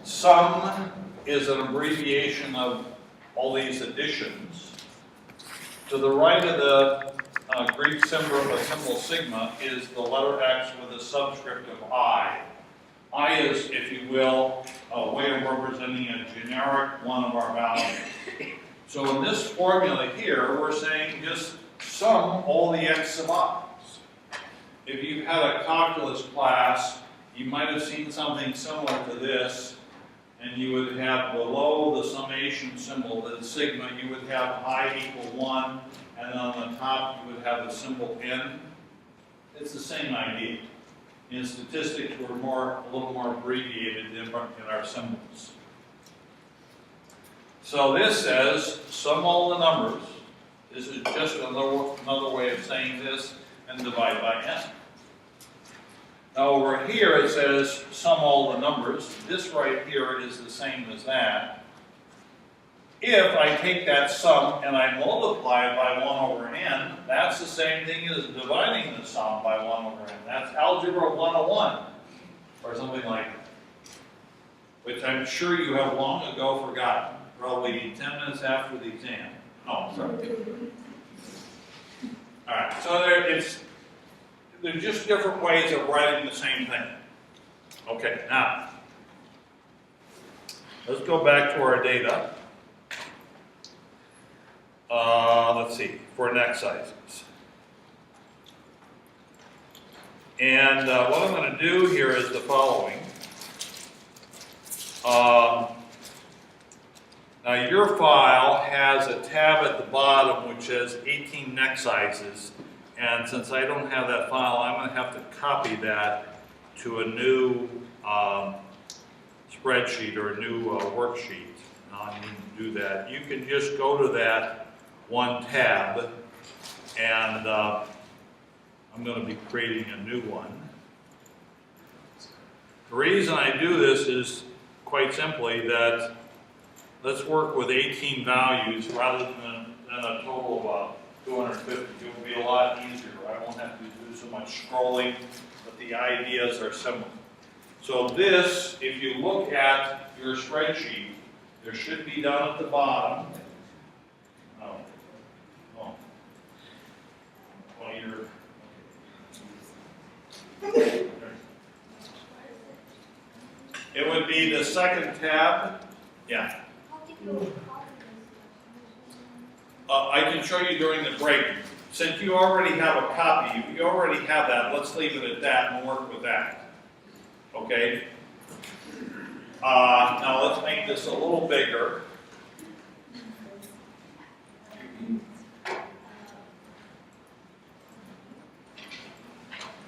Sum is an abbreviation of all these additions. To the right of the Greek symbol sigma is the letter X with a subscript of I. I is, if you will, a way of representing a generic one of our values. So in this formula here, we're saying just sum all the X sub i's. If you've had a calculus class, you might have seen something similar to this, and you would have below the summation symbol, the sigma, you would have I equal 1, and then on the top you would have the symbol n. It's the same idea. In statistics, we're a little more abbreviated in our symbols. So this says sum all the numbers. This is just another way of saying this, and divide by n. Now over here it says sum all the numbers. This right here is the same as that. If I take that sum and I multiply it by 1 over n, that's the same thing as dividing the sum by 1 over n. That's Algebra 101, or something like that, which I'm sure you have long ago forgotten, probably 10 minutes after the exam. Oh, sorry. All right, so there's just different ways of writing the same thing. Okay, now, let's go back to our data. Let's see, for next sizes. And what I'm going to do here is the following. Now your file has a tab at the bottom which says 18 next sizes. And since I don't have that file, I'm going to have to copy that to a new spreadsheet or a new worksheet. I need to do that. You can just go to that one tab, and I'm going to be creating a new one. The reason I do this is quite simply that let's work with 18 values rather than a total of 250. It will be a lot easier. I won't have to do so much scrolling, but the ideas are similar. So this, if you look at your spreadsheet, there should be down at the bottom. It would be the second tab. Yeah. I can show you during the break. Since you already have a copy, you already have that, let's leave it at that and work with that. Okay? Now let's make this a little bigger.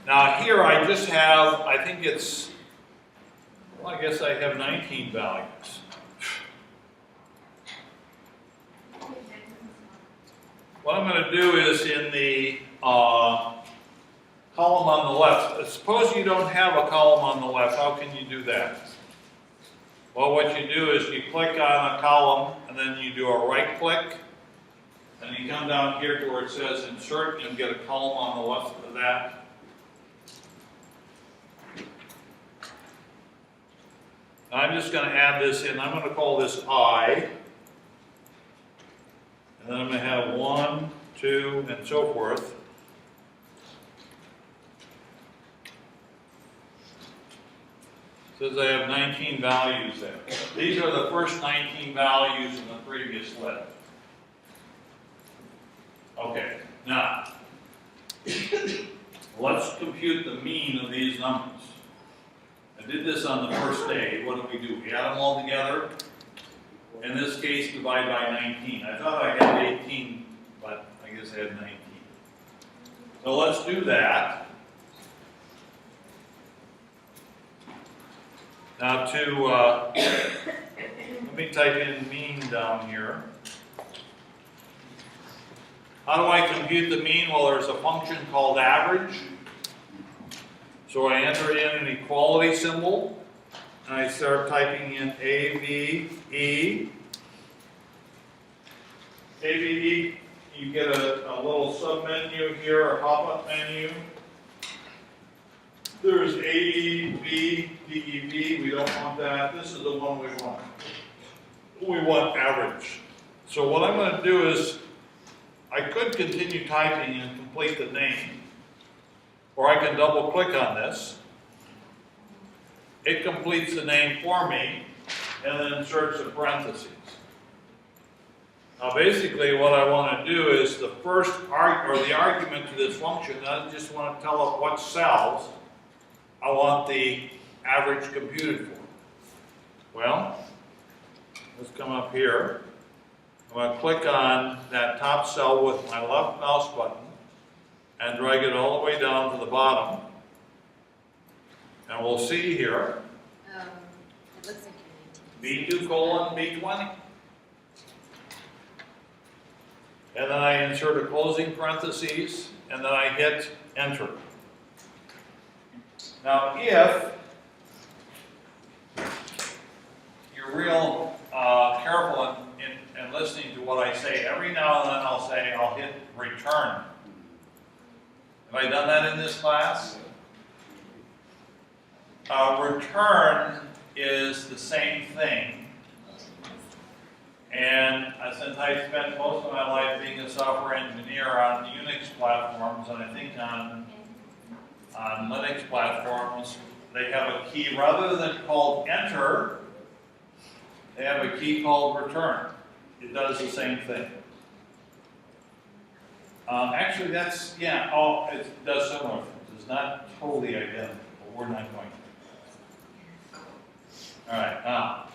Now here I just have, I think it's, well, I guess I have 19 values. What I'm going to do is in the column on the left, suppose you don't have a column on the left, how can you do that? Well, what you do is you click on a column and then you do a right click and you come down here to where it says insert and get a column on the left of that. I'm just going to add this in. I'm going to call this I. And then I'm going to have 1, 2, and so forth. It says I have 19 values there. These are the first 19 values in the previous list. Okay, now, let's compute the mean of these numbers. I did this on the first day. What do? We add them all together. In this case, divide by 19. I thought I had 18, but I guess I had 19. So let's do that. Now let me type in mean down here. How do I compute the mean? Well, there's a function called average. So I enter in an equality symbol, and I start typing in A, B, E. A, B, E, you get a little sub-menu here, a pop-up menu. There's A, B, D, E, B. We don't want that. This is the one we want. We want average. So what I'm going to do is, I could continue typing and complete the name, or I can double click on this. It completes the name for me, and then inserts the parentheses. Now basically what I want to do is the first the argument to this function, I just want to tell it what cells I want the average computed for. Well, let's come up here. I'm going to click on that top cell with my left mouse button and drag it all the way down to the bottom. And we'll see here, It looks like B2 colon B20. And then I insert a closing parentheses, and then I hit enter. Now if you're real careful in listening to what I say, every now and then I'll hit return. Have I done that in this class? Return is the same thing. And since I spent most of my life being a software engineer on Unix platforms, and I think on Linux platforms, they have a key, rather than called enter, they have a key called return. It does the same thing. Actually, that's, yeah, it does similar things. It's not totally identical, but we're not going to. All right, now.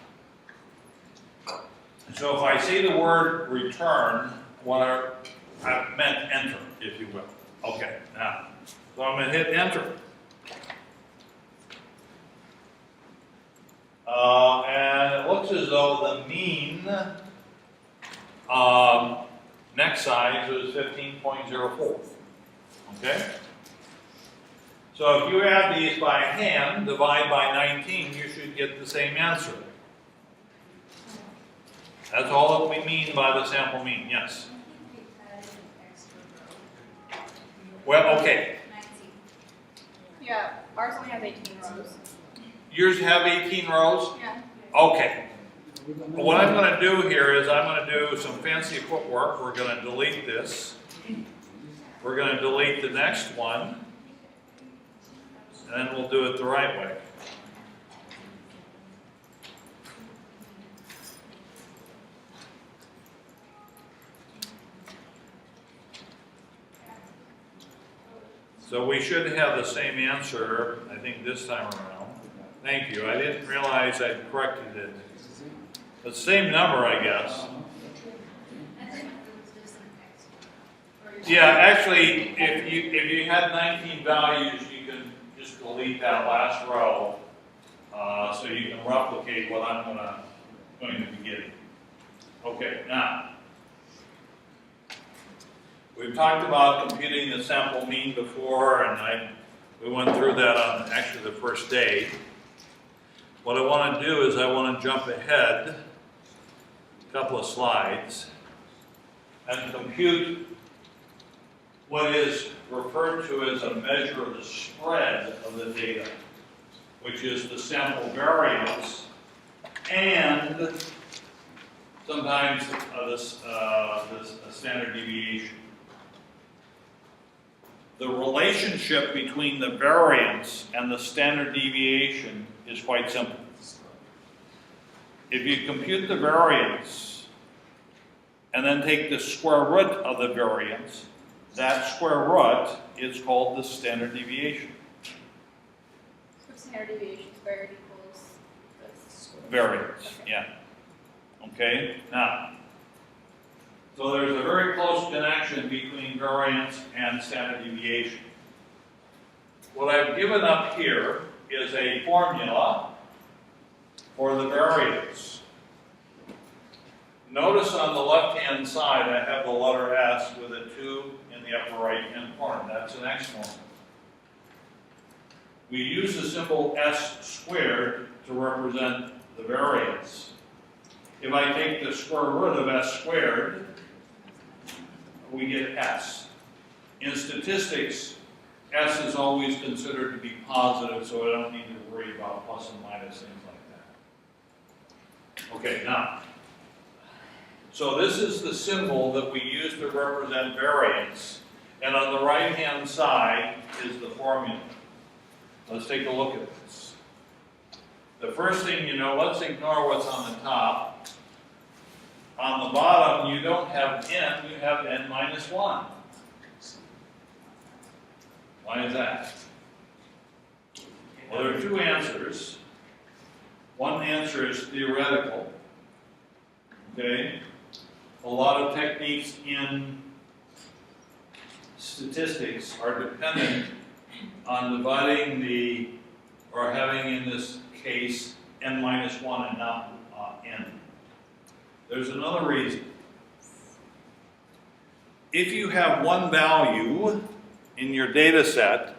So if I see the word return, I meant enter, if you will. Okay, now, so I'm going to hit enter. And it looks as though the mean next size is 15.04. Okay? So if you add these by hand, divide by 19, you should get the same answer. That's all that we mean by the sample mean, yes. Well, okay. Yeah, ours only have 18 rows. Yours have 18 rows? Yeah. Okay. What I'm going to do here is I'm going to do some fancy footwork. We're going to delete this. We're going to delete the next one. And then we'll do it the right way. So we should have the same answer, I think, this time around. Thank you. I didn't realize I corrected it. The same number, I guess. Yeah, actually, if you had 19 values, you can just delete that last row, so you can replicate what I'm going to be getting. Okay, now. We've talked about computing the sample mean before, and we went through that on actually the first day. What I want to do is I want to jump ahead a couple of slides and compute what is referred to as a measure of the spread of the data, which is the sample variance and sometimes this standard deviation. The relationship between the variance and the standard deviation is quite simple. If you compute the variance and then take the square root of the variance, that square root is called the standard deviation. So standard deviation squared equals this. Variance, Okay. yeah. Okay, now, so there's a very close connection between variance and standard deviation. What I've given up here is a formula for the variance. Notice on the left-hand side I have the letter S with a 2 in the upper right-hand corner. That's an exponent. We use the symbol S squared to represent the variance. If I take the square root of S squared, we get S. In statistics, S is always considered to be positive, so I don't need to worry about plus and minus, things like that. Okay, now, so this is the symbol that we use to represent variance, and on the right-hand side is the formula. Let's take a look at this. The first thing you know, let's ignore what's on the top. On the bottom, you don't have n, you have n minus 1. Why is that? Well, there are two answers. One answer is theoretical. Okay? A lot of techniques in statistics are dependent on dividing the, or having in this case, n minus 1 and not n. There's another reason. If you have one value in your data set,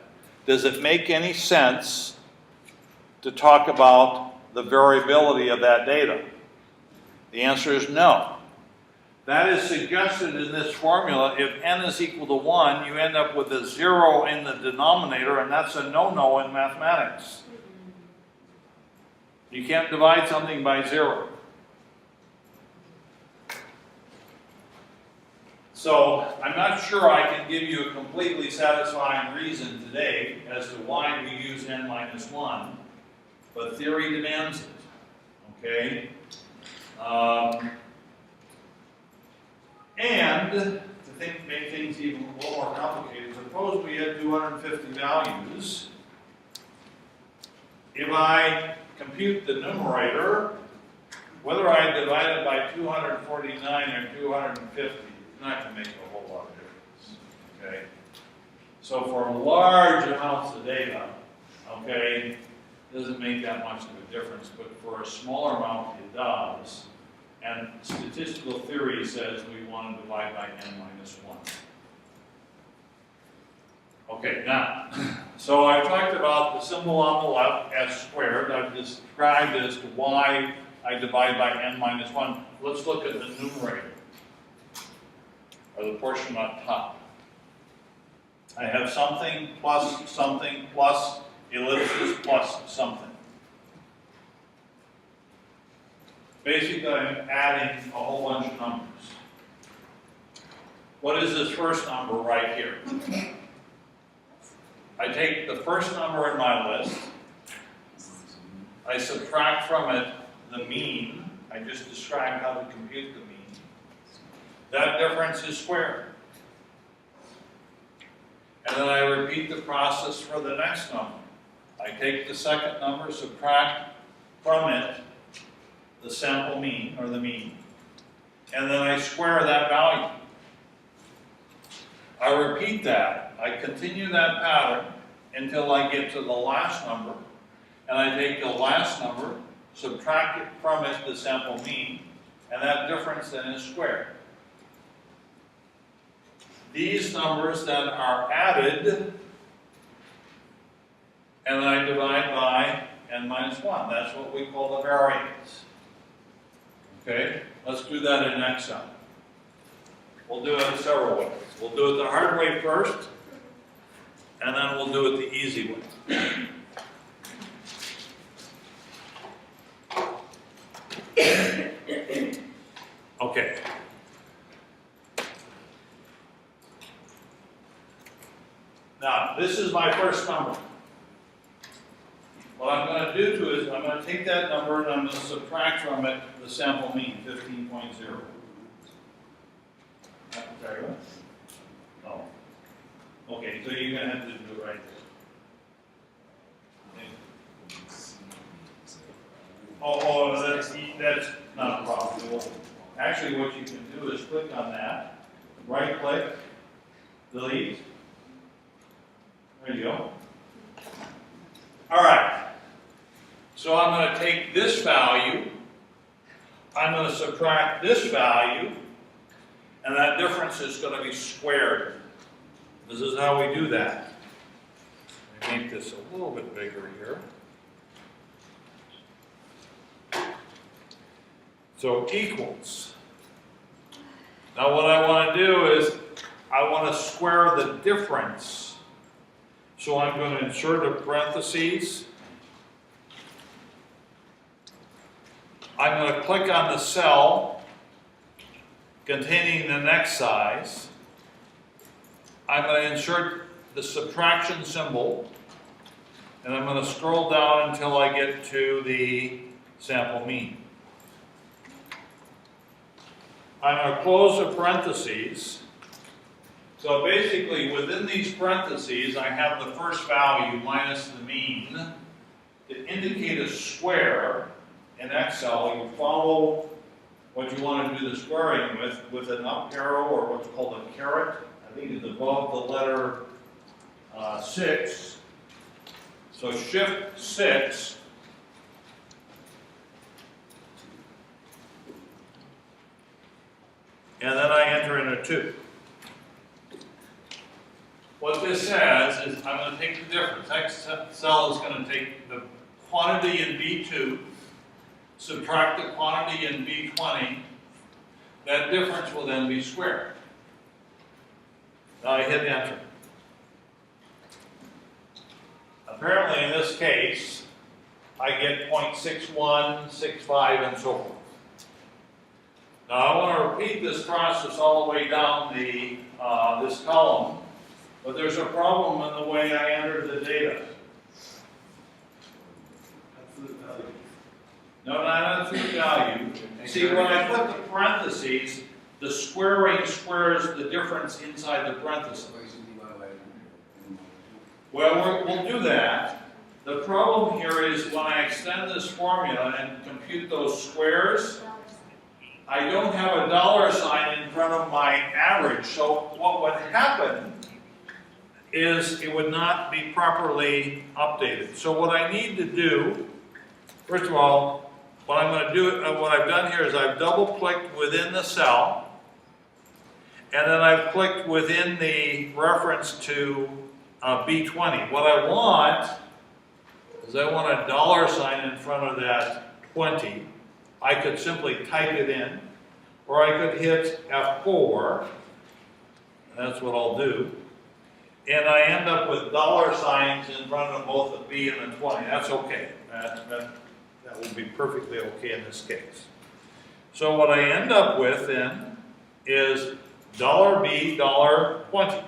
does it make any sense to talk about the variability of that data? The answer is no. That is suggested in this formula. If n is equal to 1, you end up with a 0 in the denominator, and that's a no-no in mathematics. You can't divide something by 0. So I'm not sure I can give you a completely satisfying reason today as to why we use n minus 1, but theory demands it, okay? And to make things even a little more complicated, suppose we had 250 values. If I compute the numerator, whether I divide it by 249 or 250, not going to make a whole lot of difference, okay? So for large amounts of data, okay, it doesn't make that much of a difference, but for a smaller amount it does. And statistical theory says we want to divide by n minus 1. Okay, now, so I've talked about the symbol on the left, s squared. I've described as to why I divide by n minus 1. Let's look at the numerator, or the portion on top. I have something plus ellipsis plus something. Basically, I'm adding a whole bunch of numbers. What is this first number right here? I take the first number in my list, I subtract from it the mean. I just described how to compute the mean. That difference is squared. And then I repeat the process for the next number. I take the second number, subtract from it the sample mean, or the mean, and then I square that value. I repeat that. I continue that pattern until I get to the last number, and I take the last number, subtract it from it the sample mean, and that difference then is squared. These numbers then are added, and I divide by n minus 1. That's what we call the variance. Okay, let's do that in Excel. We'll do it several ways. We'll do it the hard way first, and then we'll do it the easy way. Okay. Now, this is my first number. What I'm going to do to it is I'm going to take that number and I'm going to subtract from it the sample mean, 15.0. Sorry, what? Oh. Okay, so you're going to have to do it right there. Oh, that's not a problem. Actually, what you can do is click on that, right click, delete. There you go. All right. So I'm going to take this value, I'm going to subtract this value, and that difference is going to be squared. This is how we do that. Let me make this a little bit bigger here. So equals. Now what I want to do is I want to square the difference So I'm going to insert a parentheses. I'm going to click on the cell containing the next size. I'm going to insert the subtraction symbol, and I'm going to scroll down until I get to the sample mean. I'm going to close the parentheses. So basically, within these parentheses, I have the first value minus the mean. To indicate a square in Excel, you follow what you want to do the squaring with an up arrow, or what's called a caret. I think it's above the letter 6. So shift 6. And then I enter in a 2. What this says is I'm going to take the difference. Excel is going to take the quantity in B2, subtract the quantity in B20. That difference will then be squared. Now I hit enter. Apparently in this case, I get 0.61, 65, and so forth. Now I want to repeat this process all the way down this column, but there's a problem in the way I entered the data. No, not absolute value. See, when I put the parentheses, the squaring squares the difference inside the parentheses. Well, we'll do that. The problem here is when I extend this formula and compute those squares, I don't have a dollar sign in front of my average. So what would happen is it would not be properly updated. So what I need to do, first of all, what I'm going to do, what I've done here is I've double-clicked within the cell, and then I've clicked within the reference to B20. What I want is I want a dollar sign in front of that 20. I could simply type it in, or I could hit F4, and that's what I'll do. And I end up with dollar signs in front of both the B and the 20. That's okay. That will be perfectly okay in this case. So what I end up with then is $B, $20.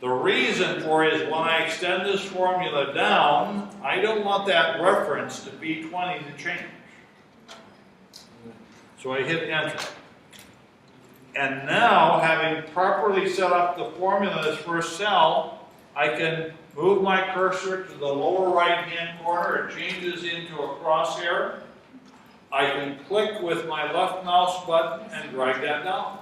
The reason for it is when I extend this formula down, I don't want that reference to B20 to change. So I hit enter. And now, having properly set up the formula in this first cell, I can move my cursor to the lower right-hand corner. It changes into a crosshair. I can click with my left mouse button and drag that down.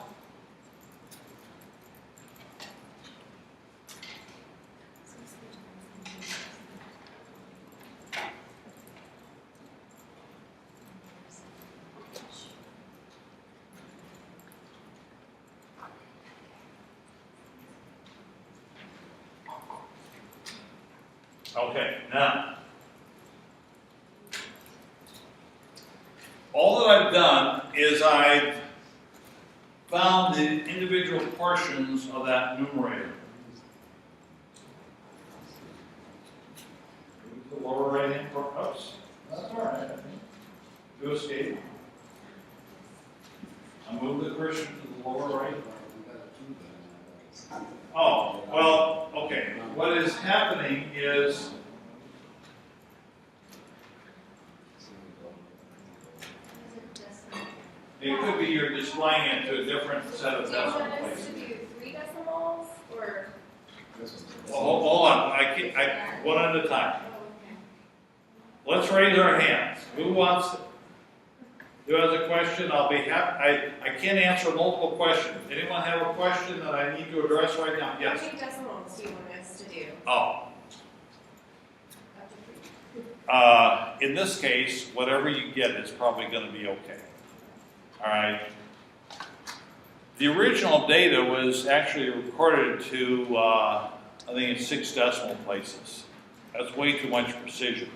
Okay, now, all that I've done is I've found the individual portions of that numerator. The lower right hand corner, oops, that's all right. Do escape. I move the cursor to the lower right. Oh, well, okay. What is happening is it could be you're displaying it to a different set of decimal Do you want us places. to do 3 decimals or? Well, hold on. One at a time. Oh, okay. Let's raise our hands. Who has a question? I'll be happy. I can't answer multiple questions. Anyone have a question that I need to address right now? Yes. How many decimals do you want us to do? Oh. Up to 3. In this case, whatever you get is probably going to be okay. All right. The original data was actually recorded to, I think it's 6 decimal places. That's way too much precision.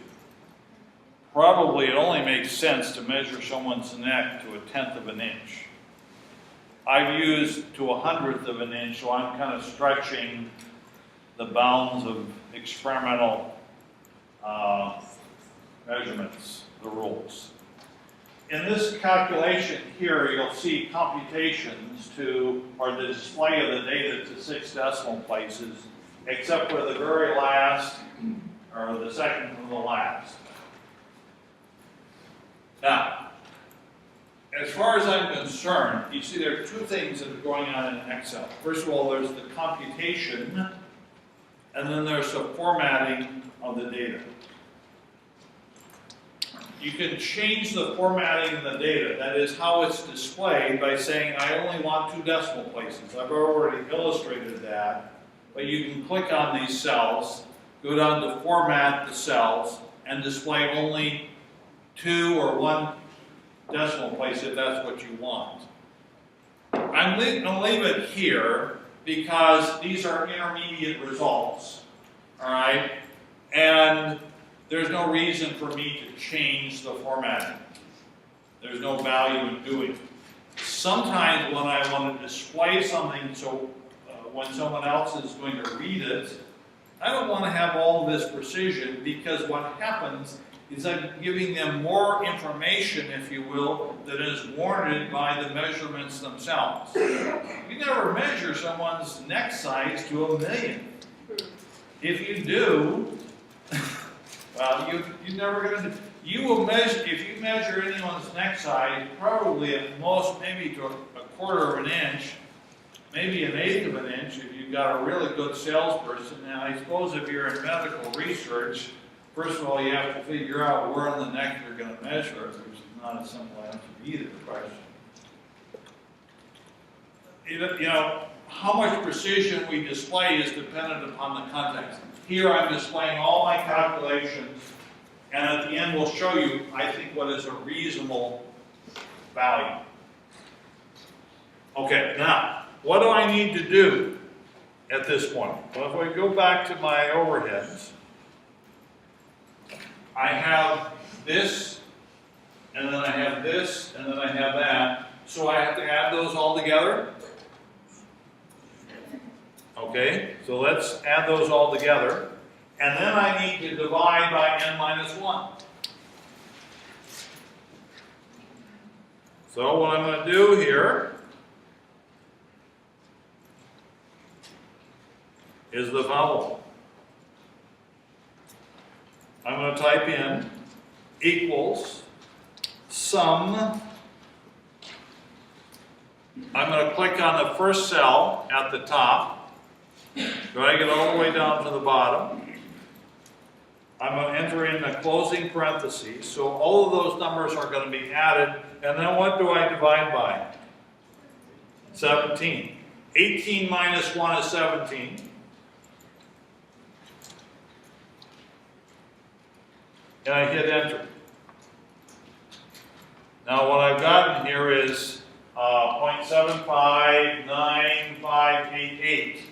Probably it only makes sense to measure someone's neck to 1/10 of an inch. I've used to 1/100 of an inch, so I'm kind of stretching the bounds of experimental measurements, the rules. In this calculation here, you'll see computations to, or the display of the data to 6 decimal places, except for the very last, or the second from the last. Now, as far as I'm concerned, you see there are 2 things that are going on in Excel. First of all, there's the computation, and then there's the formatting of the data. You can change the formatting of the data, that is how it's displayed, by saying I only want 2 decimal places. I've already illustrated that, but you can click on these cells, go down to format the cells, and display only 2 or 1 decimal place if that's what you want. I'm going to leave it here because these are intermediate results, all right? And there's no reason for me to change the formatting. There's no value in doing it. Sometimes when I want to display something so when someone else is going to read it, I don't want to have all this precision, because what happens is I'm giving them more information, if you will, that is warranted by the measurements themselves. You never measure someone's neck size to 1,000,000. If you do, well, you're never going to. You will measure, if you measure anyone's neck size, probably at most maybe to a 1/4 of an inch, maybe 1/8 of an inch if you've got a really good salesperson. Now, I suppose if you're in medical research, first of all, you have to figure out where on the neck you're going to measure it, which is not a simple answer to either question. You know, how much precision we display is dependent upon the context. Here I'm displaying all my calculations, and at the end we'll show you, I think, what is a reasonable value. Okay, now, what do I need to do at this point? Well, if I go back to my overheads, I have this, and then I have this, and then I have that. So I have to add those all together. Okay, so let's add those all together. And then I need to divide by n-1. So what I'm going to do here is the following. I'm going to type in equals sum. I'm going to click on the first cell at the top, drag it all the way down to the bottom. I'm going to enter in the closing parentheses, so all of those numbers are going to be added, and then what do I divide by? 17. 18 minus 1 is 17. And I hit enter. Now what I've gotten here is 0.759588.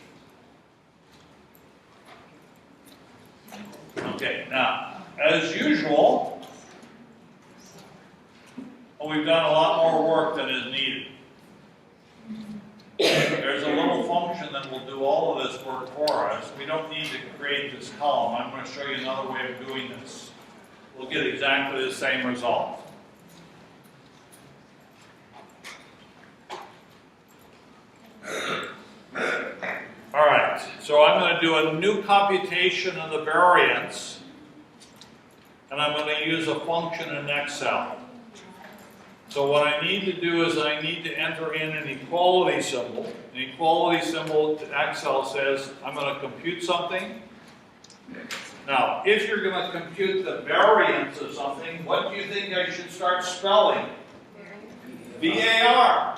Okay, now, as usual, we've done a lot more work than is needed. There's a little function that will do all of this work for us. We don't need to create this column. I'm going to show you another way of doing this. We'll get exactly the same result. All right, so I'm going to do a new computation of the variance, and I'm going to use a function in Excel. So what I need to do is I need to enter in an equality symbol. An equality symbol to Excel says I'm going to compute something. Now, if you're going to compute the variance of something, what do you think I should start spelling? VAR.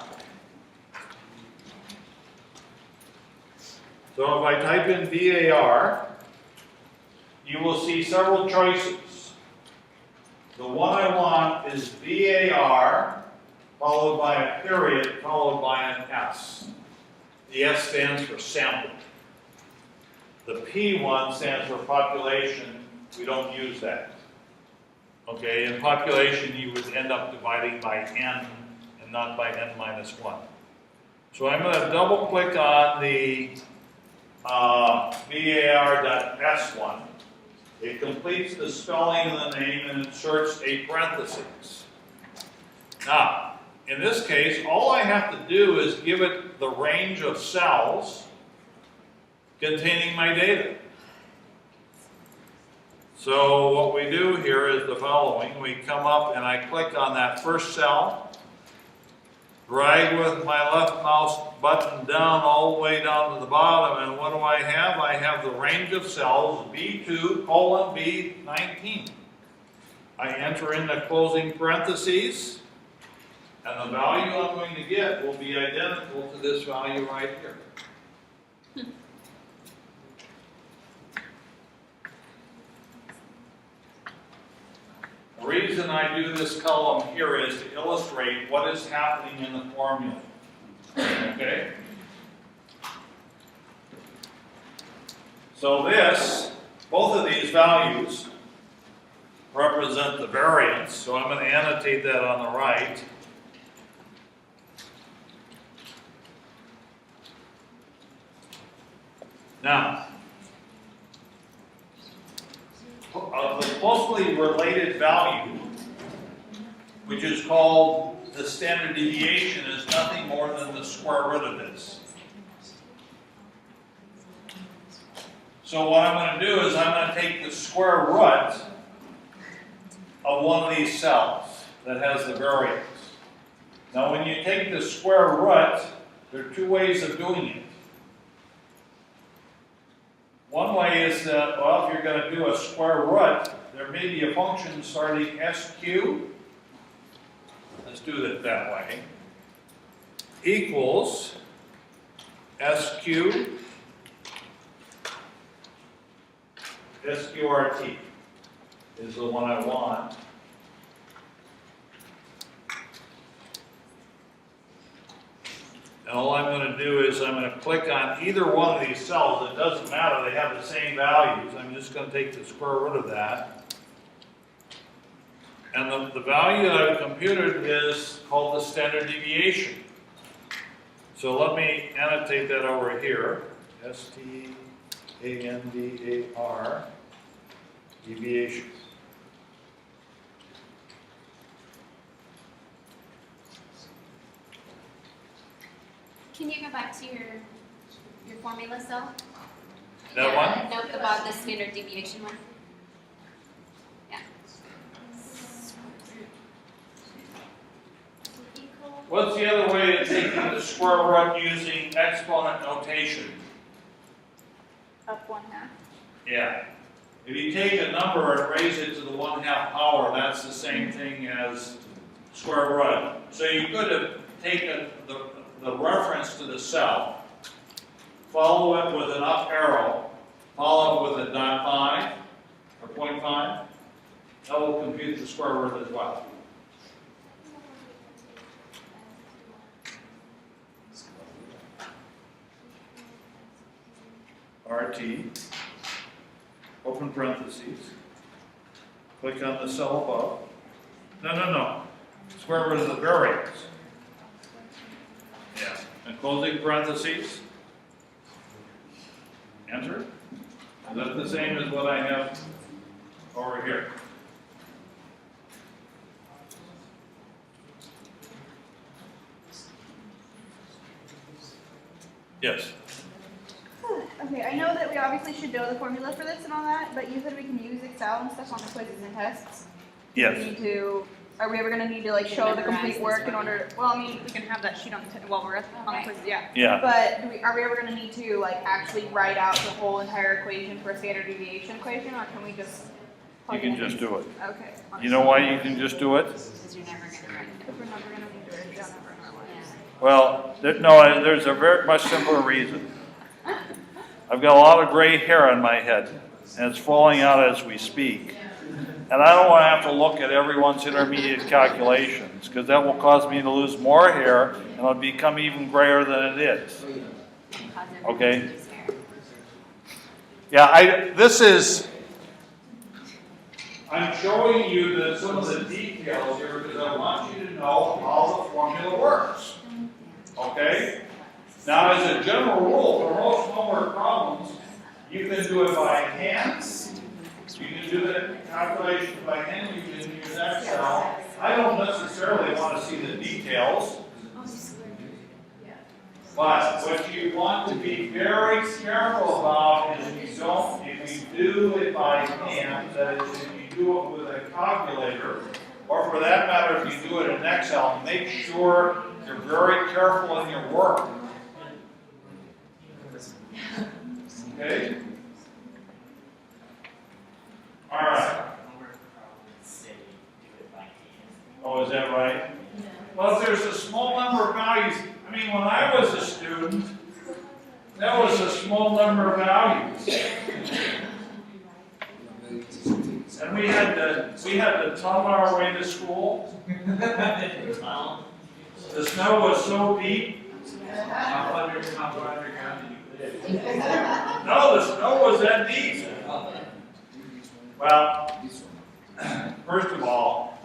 So if I type in VAR, you will see several choices. The one I want is VAR, followed by a period, followed by an S. The S stands for sample. The P one stands for population. We don't use that. Okay, in population you would end up dividing by n and not by n-1. So I'm going to double click on the var.s1. It completes the spelling of the name and inserts a parenthesis. Now, in this case, all I have to do is give it the range of cells containing my data. So what we do here is the following. We come up and I click on that first cell, drag with my left mouse button down all the way down to the bottom, and what do I have? I have the range of cells B2 colon B19. I enter in the closing parentheses, and the value I'm going to get will be identical to this value right here. The reason I do this column here is to illustrate what is happening in the formula. Okay? So both of these values represent the variance, so I'm going to annotate that on the right. Now, the closely related value, which is called the standard deviation, is nothing more than the square root of this. So what I'm going to do is I'm going to take the square root of one of these cells that has the variance. Now when you take the square root, there are two ways of doing it. One way is that, well, if you're going to do a square root, there may be a function starting SQ. Let's do it that way. Equals SQ SQRT is the one I want. And all I'm going to do is I'm going to click on either one of these cells. It doesn't matter, they have the same values. I'm just going to take the square root of that. And the value that I've computed is called the standard deviation. So let me annotate that over here. STANDAR, deviation. Can you go back to your formula cell? That one? Note about the standard deviation one. Yeah. What's the other way of taking the square root using exponent notation? Up 1/2. Yeah. If you take a number and raise it to the 1/2 power, that's the same thing as square root. So you could have taken the reference to the cell, follow it with an up arrow, follow it with a .5 or 0.5. That will compute the square root as well. RT, open parentheses, click on the cell above. No. Square root of the variance. Yeah. And closing parentheses. Enter. Is that the same as what I have over here? Yes. Okay, I know that we obviously should know the formula for this and all that, but you said we can use Excel and stuff on the quizzes and tests. Yes. Are we ever going to need to like show the Memorize complete this work in formula. order? Well, I mean, we can have that sheet on while we're on the Okay. quizzes, yeah. Yeah. But are we ever going to need to like actually write out the whole entire equation for a standard deviation equation, or can we just? You can just do it. Okay. You know why you can just do it? Because you're never going to write it If we're never going to need to write it down ever in our lives. Well, no, there's a very much simpler reason. I've got a lot of gray hair on my head, and it's falling out as we speak. And I don't want to have to look at everyone's intermediate calculations, because that will cause me to lose more hair, and it'll become even grayer than it is. Okay? Yeah, I'm showing you some of the details here because I want you to know how the formula works. Okay? Now, as a general rule, for most homework problems, you can do it by hand. You can do the calculation by hand. You can use Excel. I don't necessarily want to see the details. But what you want to be very careful about is if you do it by hand, that is, if you do it with a calculator, or for that matter, if you do it in Excel, make sure you're very careful in your work. Okay? All right. Oh, is that right? Well, if there's a small number of values, I mean, when I was a student, that was a small number of values. And we had to tunnel our way to school. The snow was so deep. No, the snow was that deep. Well, first of all,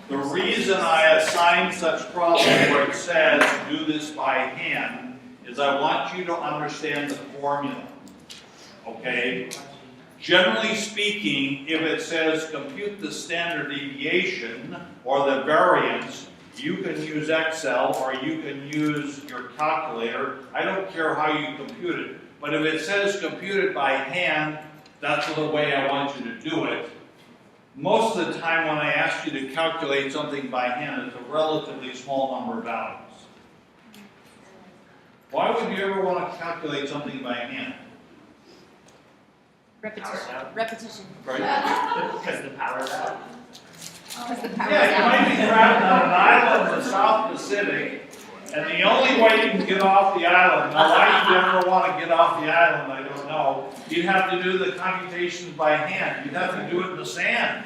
the reason I assign such problems where it says do this by hand is I want you to understand the formula. Okay? Generally speaking, if it says compute the standard deviation or the variance, you can use Excel or you can use your calculator. I don't care how you compute it. But if it says compute it by hand, that's the way I want you to do it. Most of the time when I ask you to calculate something by hand, it's a relatively small number of values. Why would you ever want to calculate something by hand? Repetition. Right? Because the power's out. Because the power Yeah, you might be trapped on an island in the South Pacific, and the only way you can get off the island, now why you'd ever want to get off the island, I don't know, you'd have to do the computations by hand. You'd have to do it in the sand.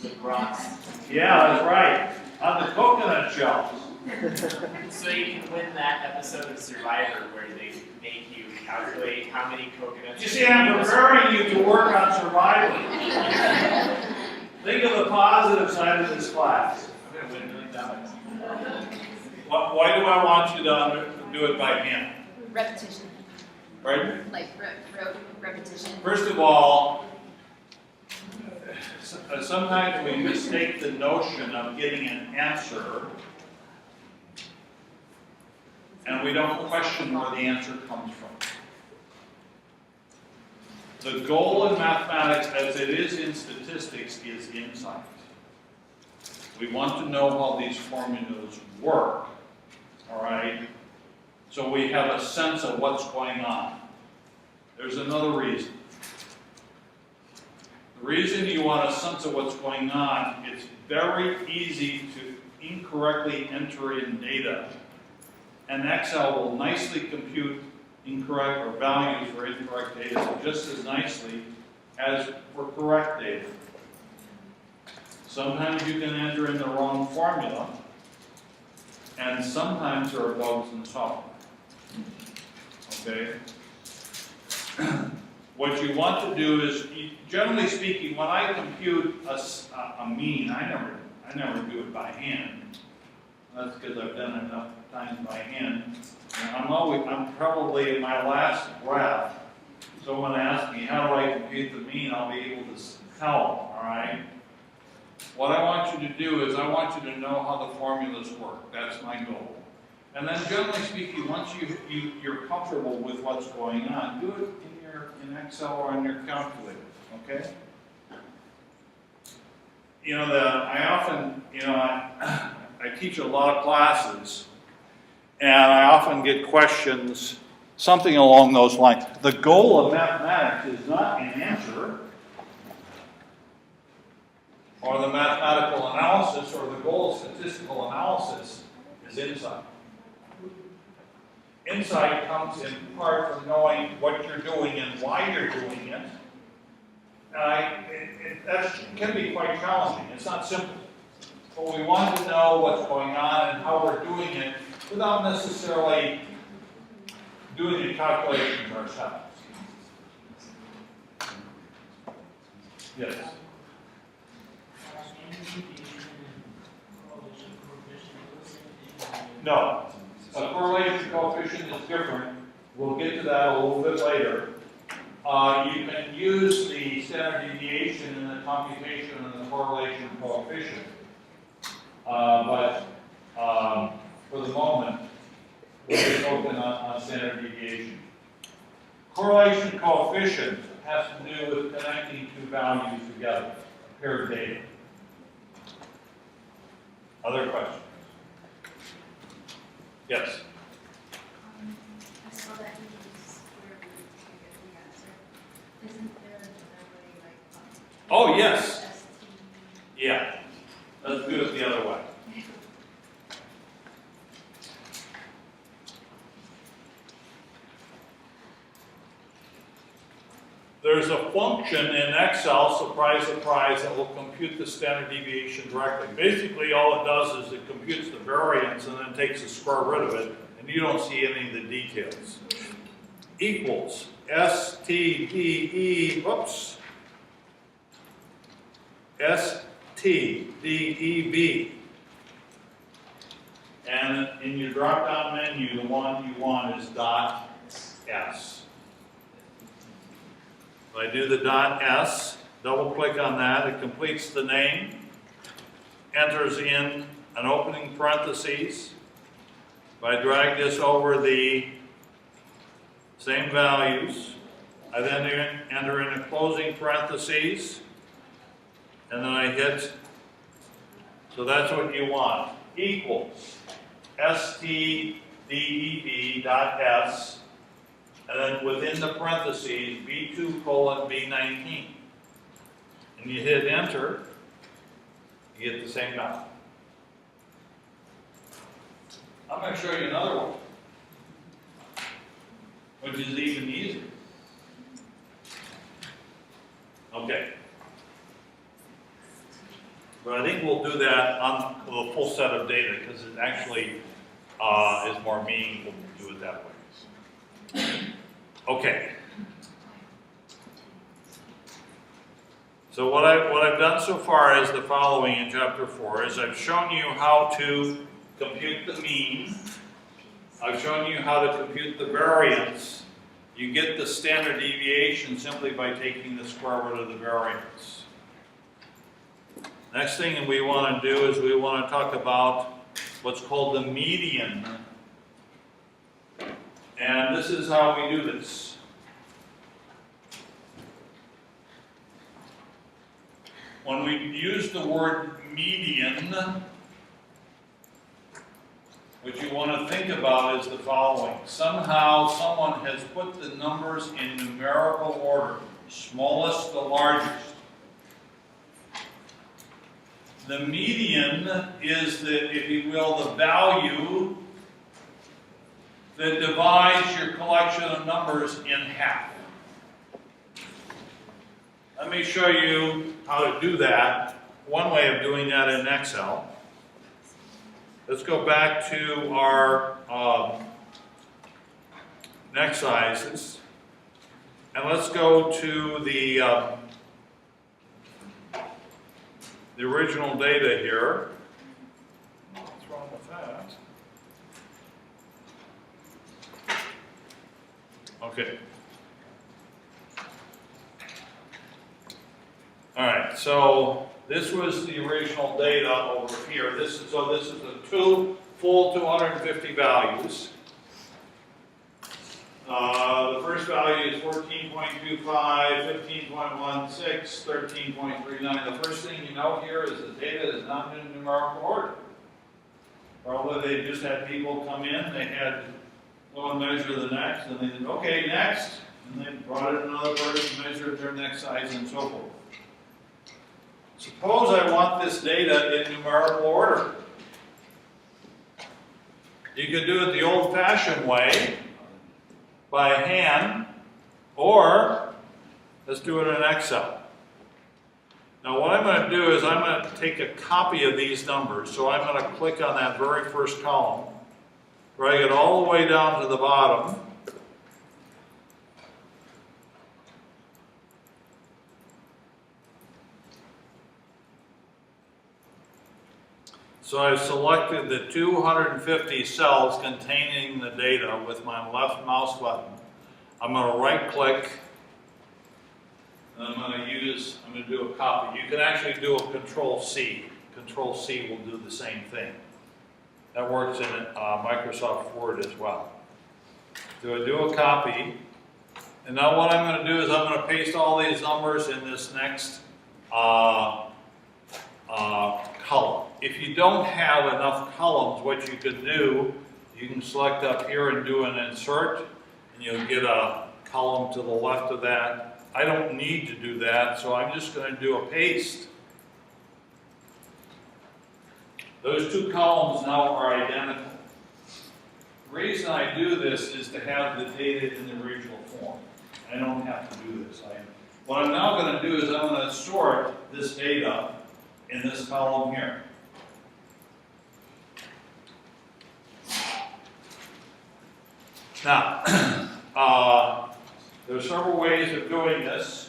With rocks. Yeah, that's right. On the coconut shells. So you can win that episode of Survivor where they make you calculate how many coconuts. You see, I'm preparing you to work on survival. Think of the positive side of this class. I'm going to win $1 million. Why do I want you to do it by hand? Repetition. Right? Like repetition. First of all, sometimes we mistake the notion of getting an answer, and we don't question where the answer comes from. The goal in mathematics, as it is in statistics, is insight. We want to know how these formulas work, all right? So we have a sense of what's going on. There's another reason. The reason you want a sense of what's going on, it's very easy to incorrectly enter in data. And Excel will nicely compute incorrect or values for incorrect data just as nicely as for correct data. Sometimes you can enter in the wrong formula, and sometimes there are bugs in the software. Okay? What you want to do is, generally speaking, when I compute a mean, I never do it by hand. That's because I've done it enough times by hand. And I'm probably in my last breath. Someone asks me, how do I compute the mean? I'll be able to tell them, all right? What I want you to do is I want you to know how the formulas work. That's my goal. And then generally speaking, once you're comfortable with what's going on, do it in Excel or on your calculator, okay? You know, I teach a lot of classes, and I often get questions, something along those lines. The goal of mathematics is not an answer, or the mathematical analysis, or the goal of statistical analysis is insight. Insight comes in part from knowing what you're doing and why you're doing it. And that can be quite challenging. It's not simple. But we want to know what's going on and how we're doing it without necessarily doing the calculations ourselves. Yes? No. A correlation coefficient is different. We'll get to that a little bit later. You can use the standard deviation in the computation of the correlation coefficient. But for the moment, we're just focusing on standard deviation. Correlation coefficient has to do with connecting two values together, a pair of data. Other questions? Yes? I saw that you use square root to get the answer. Isn't there another way, like, Oh, yes. ST? Yeah. Let's do it the other way. There's a function in Excel, surprise, surprise, that will compute the standard deviation directly. Basically, all it does is it computes the variance and then takes the square root of it, and you don't see any of the details. Equals whoops, STDEV. And in your drop-down menu, the one you want is dot S. If I do the dot S, double click on that, it completes the name, enters in an opening parentheses. If I drag this over the same values, I then enter in a closing parentheses, and then I hit, so that's what you want, equals STDEV dot S, and then within the parentheses, B2 colon B19. And you hit enter, you get the same value. I'm going to show you another one, which is even easier. Okay. But I think we'll do that on the full set of data because it actually is more meaningful to do it that way. Okay. So what I've done so far is the following in chapter 4 is I've shown you how to compute the mean. I've shown you how to compute the variance. You get the standard deviation simply by taking the square root of the variance. Next thing we want to do is we want to talk about what's called the median. And this is how we do this. When we use the word median, what you want to think about is the following. Somehow someone has put the numbers in numerical order, smallest to largest. The median is the, if you will, the value that divides your collection of numbers in half. Let me show you how to do that. One way of doing that in Excel. Let's go back to our next sizes. And let's go to the original data here. What's wrong with that? Okay. All right, so this was the original data over here. This is the two full 250 values. The first value is 14.25, 15.16, 13.39. The first thing you know here is the data is not in numerical order. Probably they just had people come in, they had one measure the next, and they said, okay, next. And they brought in another person, measured their next size, and so forth. Suppose I want this data in numerical order. You could do it the old-fashioned way, by hand, or let's do it in Excel. Now what I'm going to do is I'm going to take a copy of these numbers. So I'm going to click on that very first column, drag it all the way down to the bottom. So I've selected the 250 cells containing the data with my left mouse button. I'm going to right click, and I'm going to do a copy. You can actually do a Control C. Control C will do the same thing. That works in Microsoft Word as well. So I do a copy, and now what I'm going to do is I'm going to paste all these numbers in this next column. If you don't have enough columns, what you can do, you can select up here and do an insert, and you'll get a column to the left of that. I don't need to do that, so I'm just going to do a paste. Those two columns now are identical. The reason I do this is to have the data in the original form. I don't have to do this. What I'm now going to do is I'm going to sort this data in this column here. Now, there are several ways of doing this.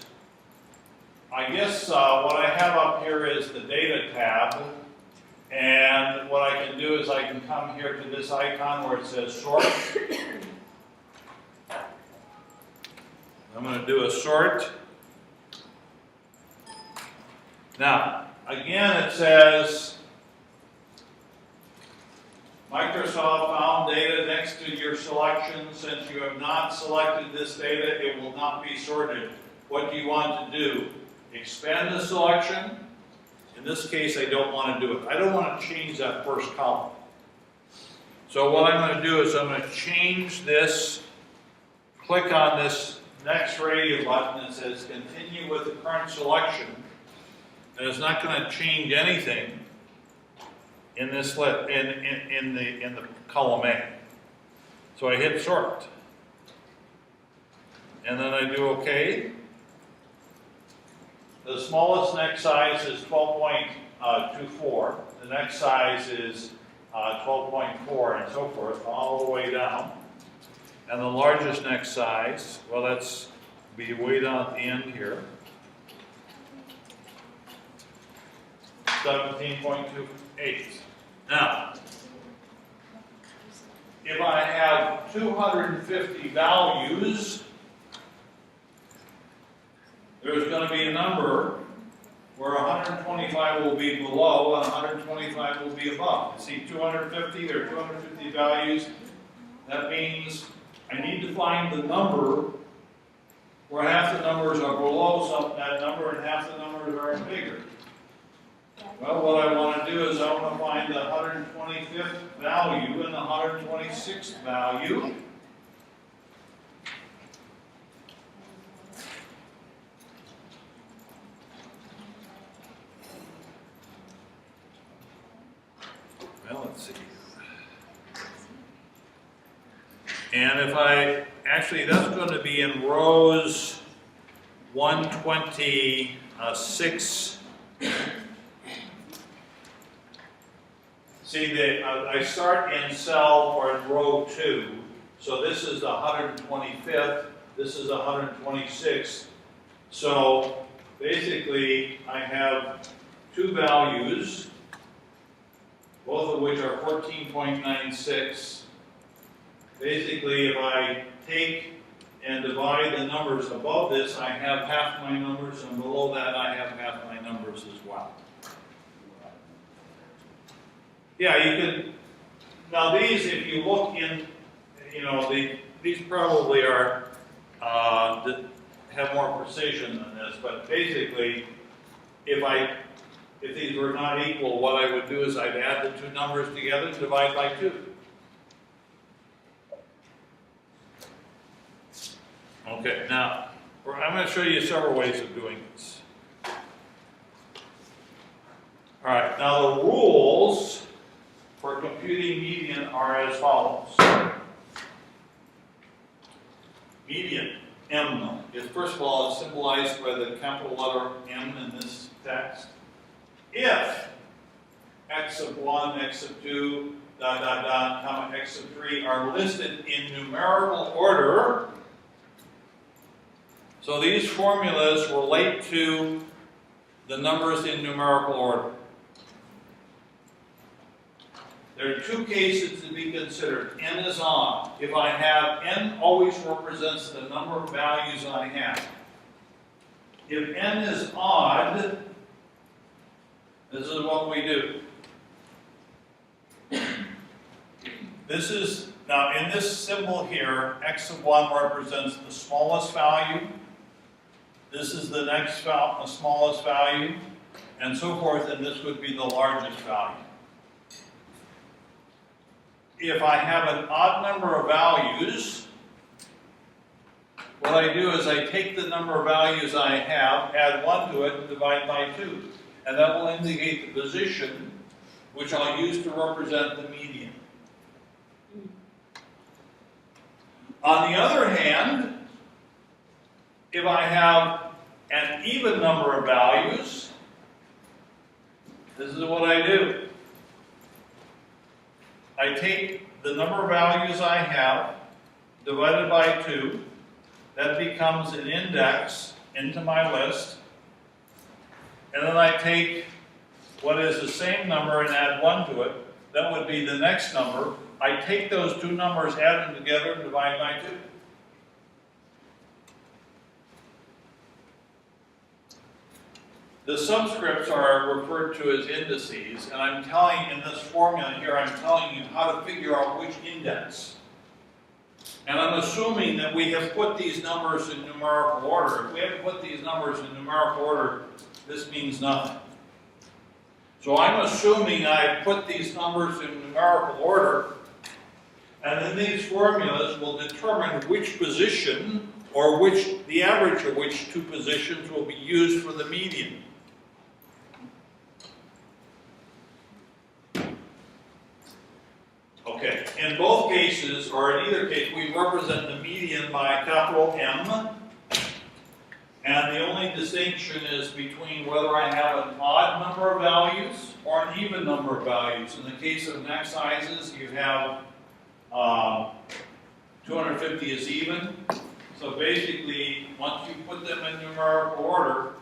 I guess what I have up here is the data tab. And what I can do is I can come here to this icon where it says sort. I'm going to do a sort. Now, again it says Microsoft found data next to your selection. Since you have not selected this data, it will not be sorted. What do you want to do? Expand the selection. In this case, I don't want to do it. I don't want to change that first column. So what I'm going to do is I'm going to change this, click on this next radio button that says continue with the current selection. And it's not going to change anything in this in the column A. So I hit sort. And then I do OK. The smallest next size is 12.24. The next size is 12.4 and so forth, all the way down. And the largest next size, well, that's be way down at the end here. 17.28. Now, if I have 250 values, there's going to be a number where 125 will be below and 125 will be above. You see 250, there are 250 values. That means I need to find the number where half the numbers are below that number and half the numbers are bigger. Well, what I want to do is I want to find the 125th value and the 126th value. Well, let's see. And if actually that's going to be in rows 126. See, I start in cell or in row 2. So this is the 125th, this is the 126th. So basically I have two values, both of which are 14.96. Basically, if I take and divide the numbers above this, I have half my numbers, and below that I have half my numbers as well. Yeah, you can, now these, if you look in, these probably are, have more precision than this, but basically, if these were not equal, what I would do is I'd add the two numbers together and divide by 2. Okay, now, I'm going to show you several ways of doing this. All right, now the rules for computing median are as follows. Median, M, is first of all it's symbolized by the capital letter M in this text. If x of 1, x of 2, comma, x of 3 are listed in numerical order, so these formulas relate to the numbers in numerical order. There are two cases to be considered. N is odd. If I have, N always represents the number of values I have. If N is odd, this is what we do. This is, now in this symbol here, x of 1 represents the smallest value. This is the next the smallest value, and so forth, and this would be the largest value. If I have an odd number of values, what I do is I take the number of values I have, add 1 to it, and divide by 2. And that will indicate the position, which I'll use to represent the median. On the other hand, if I have an even number of values, this is what I do. I take the number of values I have, divided by 2, that becomes an index into my list, and then I take what is the same number and add 1 to it, that would be the next number. I take those two numbers, add them together, and divide by 2. The subscripts are referred to as indices, and I'm telling, in this formula here, I'm telling you how to figure out which index. And I'm assuming that we have put these numbers in numerical order. If we haven't put these numbers in numerical order, this means nothing. So I'm assuming I put these numbers in numerical order, and then these formulas will determine which position, or the average of which two positions will be used for the median. Okay, in both cases, or in either case, we represent the median by capital M. And the only distinction is between whether I have an odd number of values or an even number of values. In the case of neck sizes, you have 250 is even. So basically, once you put them in numerical order,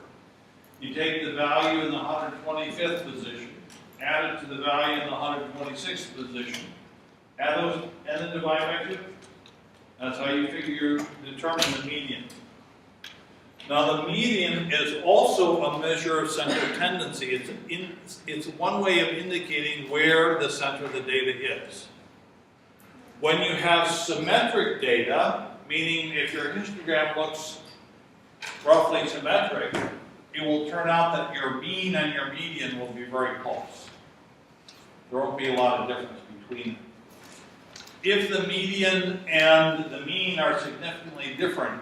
you take the value in the 125th position, add it to the value in the 126th position, add those, and then divide by 2. That's how you determine the median. Now, the median is also a measure of central tendency. It's one way of indicating where the center of the data is. When you have symmetric data, meaning if your histogram looks roughly symmetric, it will turn out that your mean and your median will be very close. There won't be a lot of difference between them. If the median and the mean are significantly different,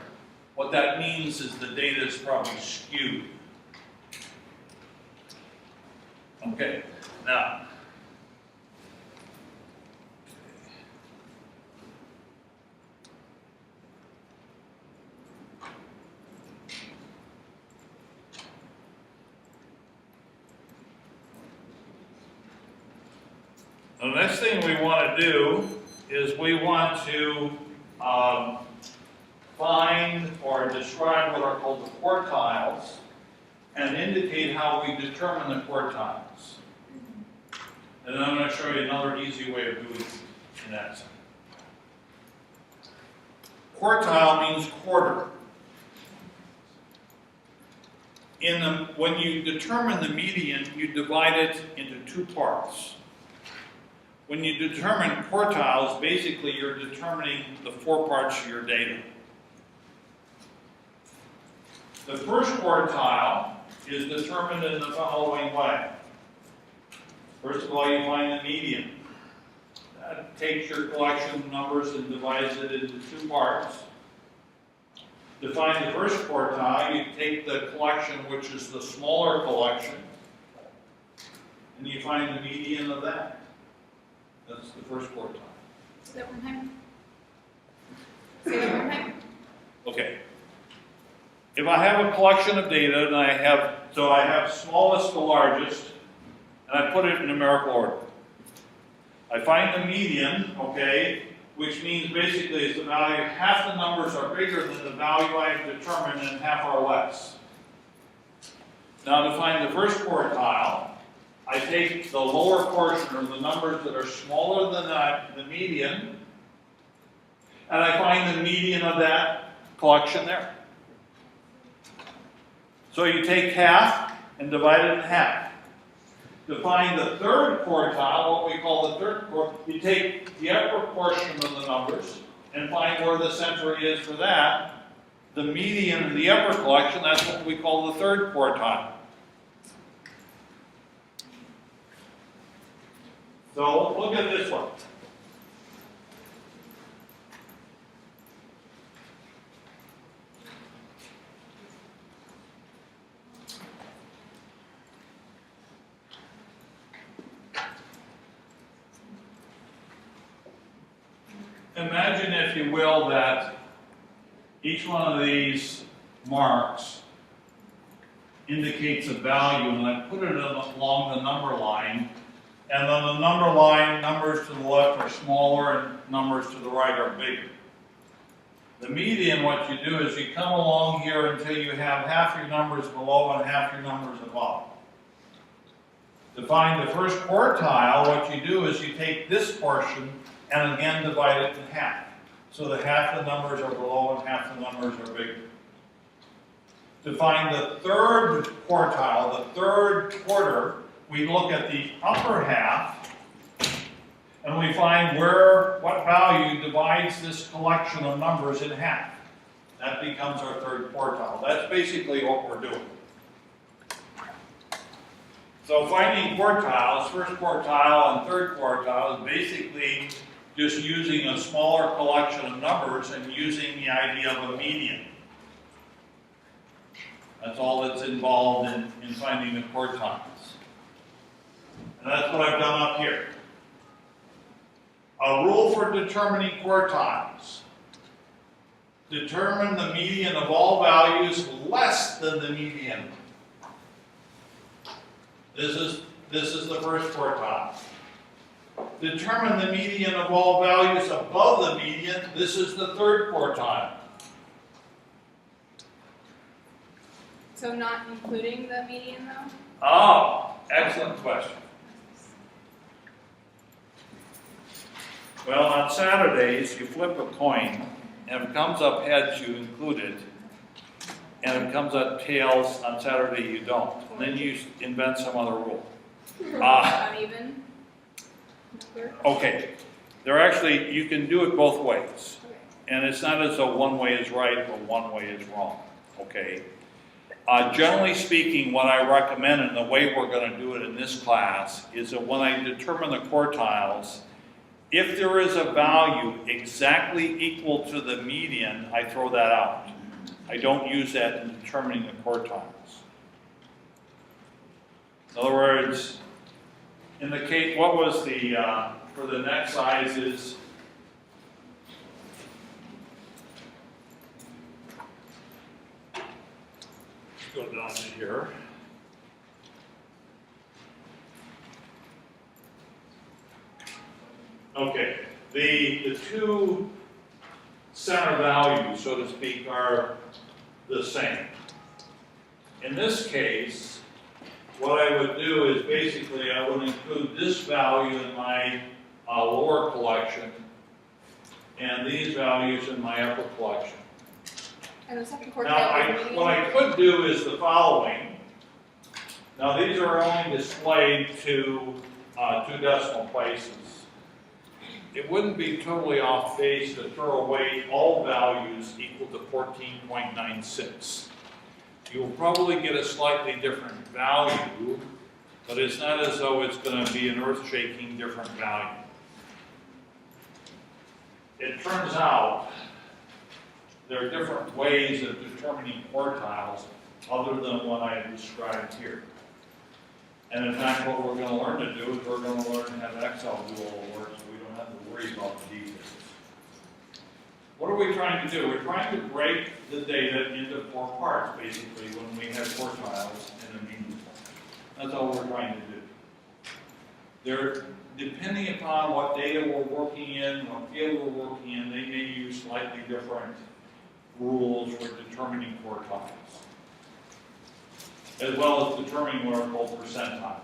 what that means is the data is probably skewed. Okay, now, the next thing we want to do is we want to find or describe what are called the quartiles and indicate how we determine the quartiles. And I'm going to show you another easy way of doing it in that sense. Quartile means quarter. When you determine the median, you divide it into two parts. When you determine quartiles, basically you're determining the 4 parts of your data. The first quartile is determined in the following way. First of all, you find the median. That takes your collection of numbers and divides it into 2 parts. To find the first quartile, you take the collection which is the smaller collection, and you find the median of that. That's the first quartile. Say that one time. Say that one time. Okay. If I have a collection of data and I have smallest to largest, and I put it in numerical order. I find the median, okay, which means basically it's the value, half the numbers are bigger than the value I have determined and half are less. Now to find the first quartile, I take the lower portion, or the numbers that are smaller than the median, and I find the median of that collection there. So you take half and divide it in half. To find the third quartile, what we call the third quartile, you take the upper portion of the numbers and find where the center is for that. The median of the upper collection, that's what we call the third quartile. So look at this one. Imagine, if you will, that each one of these marks indicates a value, and I put it along the number line, and then the number line, numbers to the left are smaller and numbers to the right are bigger. The median, what you do is you come along here until you have half your numbers below and half your numbers above. To find the first quartile, what you do is you take this portion and again divide it in half. So that half the numbers are below and half the numbers are bigger. To find the third quartile, the third quarter, we look at the upper half and we find what value divides this collection of numbers in half. That becomes our third quartile. That's basically what we're doing. So finding quartiles, first quartile and third quartile, is basically just using a smaller collection of numbers and using the idea of a median. That's all that's involved in finding the quartiles. And that's what I've done up here. A rule for determining quartiles. Determine the median of all values less than the median. This is the first quartile. Determine the median of all values above the median. This is the third quartile. So not including the median though? Oh, excellent question. Well, on Saturdays, you flip a coin, and if it comes up heads, you include it. And if it comes up tails, on Saturday, you don't. And then you invent some other rule. Uneven? Okay, you can do it both ways. Okay. And it's not as though one way is right or one way is wrong, okay? Generally speaking, what I recommend, and the way we're going to do it in this class, is that when I determine the quartiles, if there is a value exactly equal to the median, I throw that out. I don't use that in determining the quartiles. In other words, in the case, what was the, for the next sizes, let's go down to here. Okay, the two center values, so to speak, are the same. In this case, what I would do is basically I would include this value in my lower collection and these values in my upper collection. And the second Now, quartile. what I could do is the following. Now, these are only displayed to 2 decimal places. It wouldn't be totally off base to throw away all values equal to 14.96. You'll probably get a slightly different value, but it's not as though it's going to be an earth-shaking different value. It turns out there are different ways of determining quartiles other than what I described here. And in fact, what we're going to learn to do is we're going to learn to have Excel do all the work so we don't have to worry about the details. What are we trying to do? We're trying to break the data into 4 parts, basically, when we have quartiles and a mean. That's all we're trying to do. They're, depending upon what data we're working in, what field we're working in, they may use slightly different rules for determining quartiles, as well as determining what are called percentiles.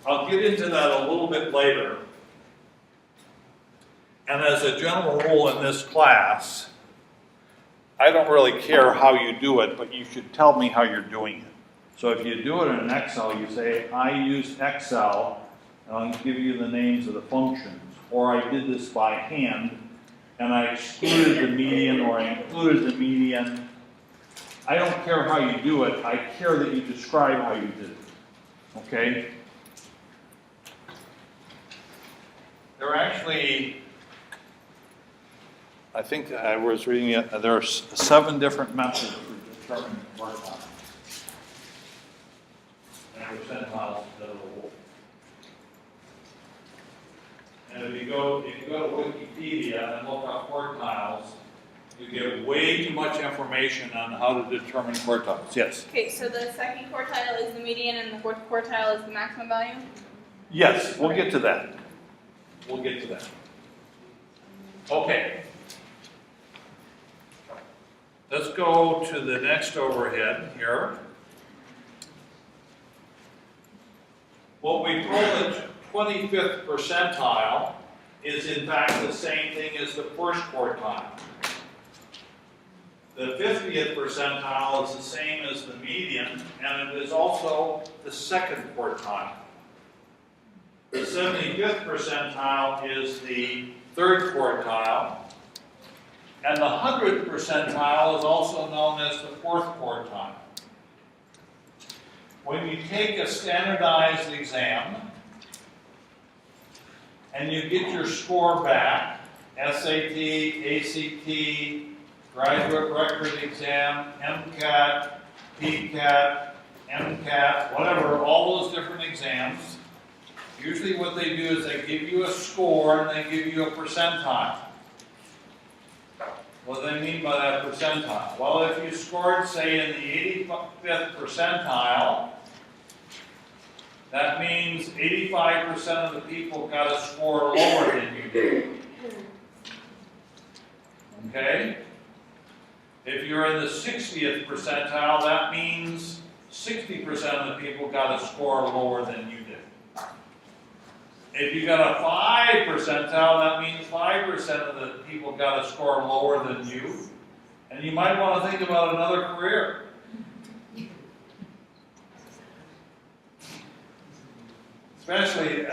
I'll get into that a little bit later. And as a general rule in this class, I don't really care how you do it, but you should tell me how you're doing it. So if you do it in Excel, you say, I used Excel, and I'll give you the names of the functions. Or I did this by hand, and I excluded the median, or I included the median. I don't care how you do it, I care that you describe how you did it. Okay? There are actually, I think I was reading it, there are 7 different methods for determining quartile. And percentiles instead of the whole. And if you go to Wikipedia and look up quartiles, you get way too much information on how to determine quartiles. Yes? Okay, so the second quartile is the median and the fourth quartile is the maximum value? Yes, we'll get to that. We'll get to that. Okay. Let's go to the next overhead here. What we call the 25th percentile is in fact the same thing as the first quartile. The 50th percentile is the same as the median, and it is also the second quartile. The 75th percentile is the third quartile, and the 100th percentile is also known as the fourth quartile. When you take a standardized exam and you get your score back, SAT, ACT, graduate record exam, MCAT, PCAT, MCAT, whatever, all those different exams, usually what they do is they give you a score and they give you a percentile. What do they mean by that percentile? Well, if you scored, say, in the 85th percentile, that means 85% of the people got a score lower than you did. Okay? If you're in the 60th percentile, that means 60% of the people got a score lower than you did. If you got a 5 percentile, that means 5% of the people got a score lower than you. And you might want to think about another career. Especially,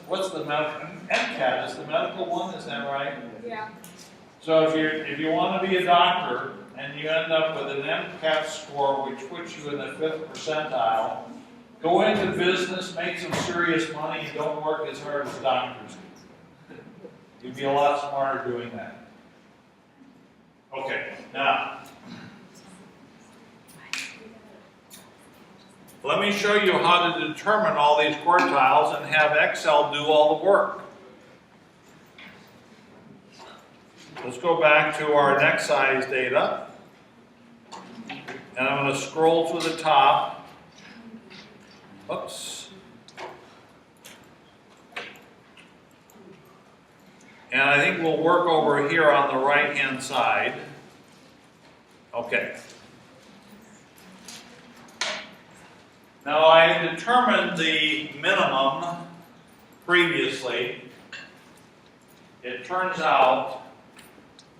what's the medical, MCAT is the medical one, is that right? Yeah. So if you want to be a doctor and you end up with an MCAT score which puts you in the 5th percentile, go into business, make some serious money, and don't work as hard as doctors do. You'd be a lot smarter doing that. Okay, now, let me show you how to determine all these quartiles and have Excel do all the work. Let's go back to our next size data. And I'm going to scroll to the top. Oops. And I think we'll work over here on the right-hand side. Okay. Now I determined the minimum previously. It turns out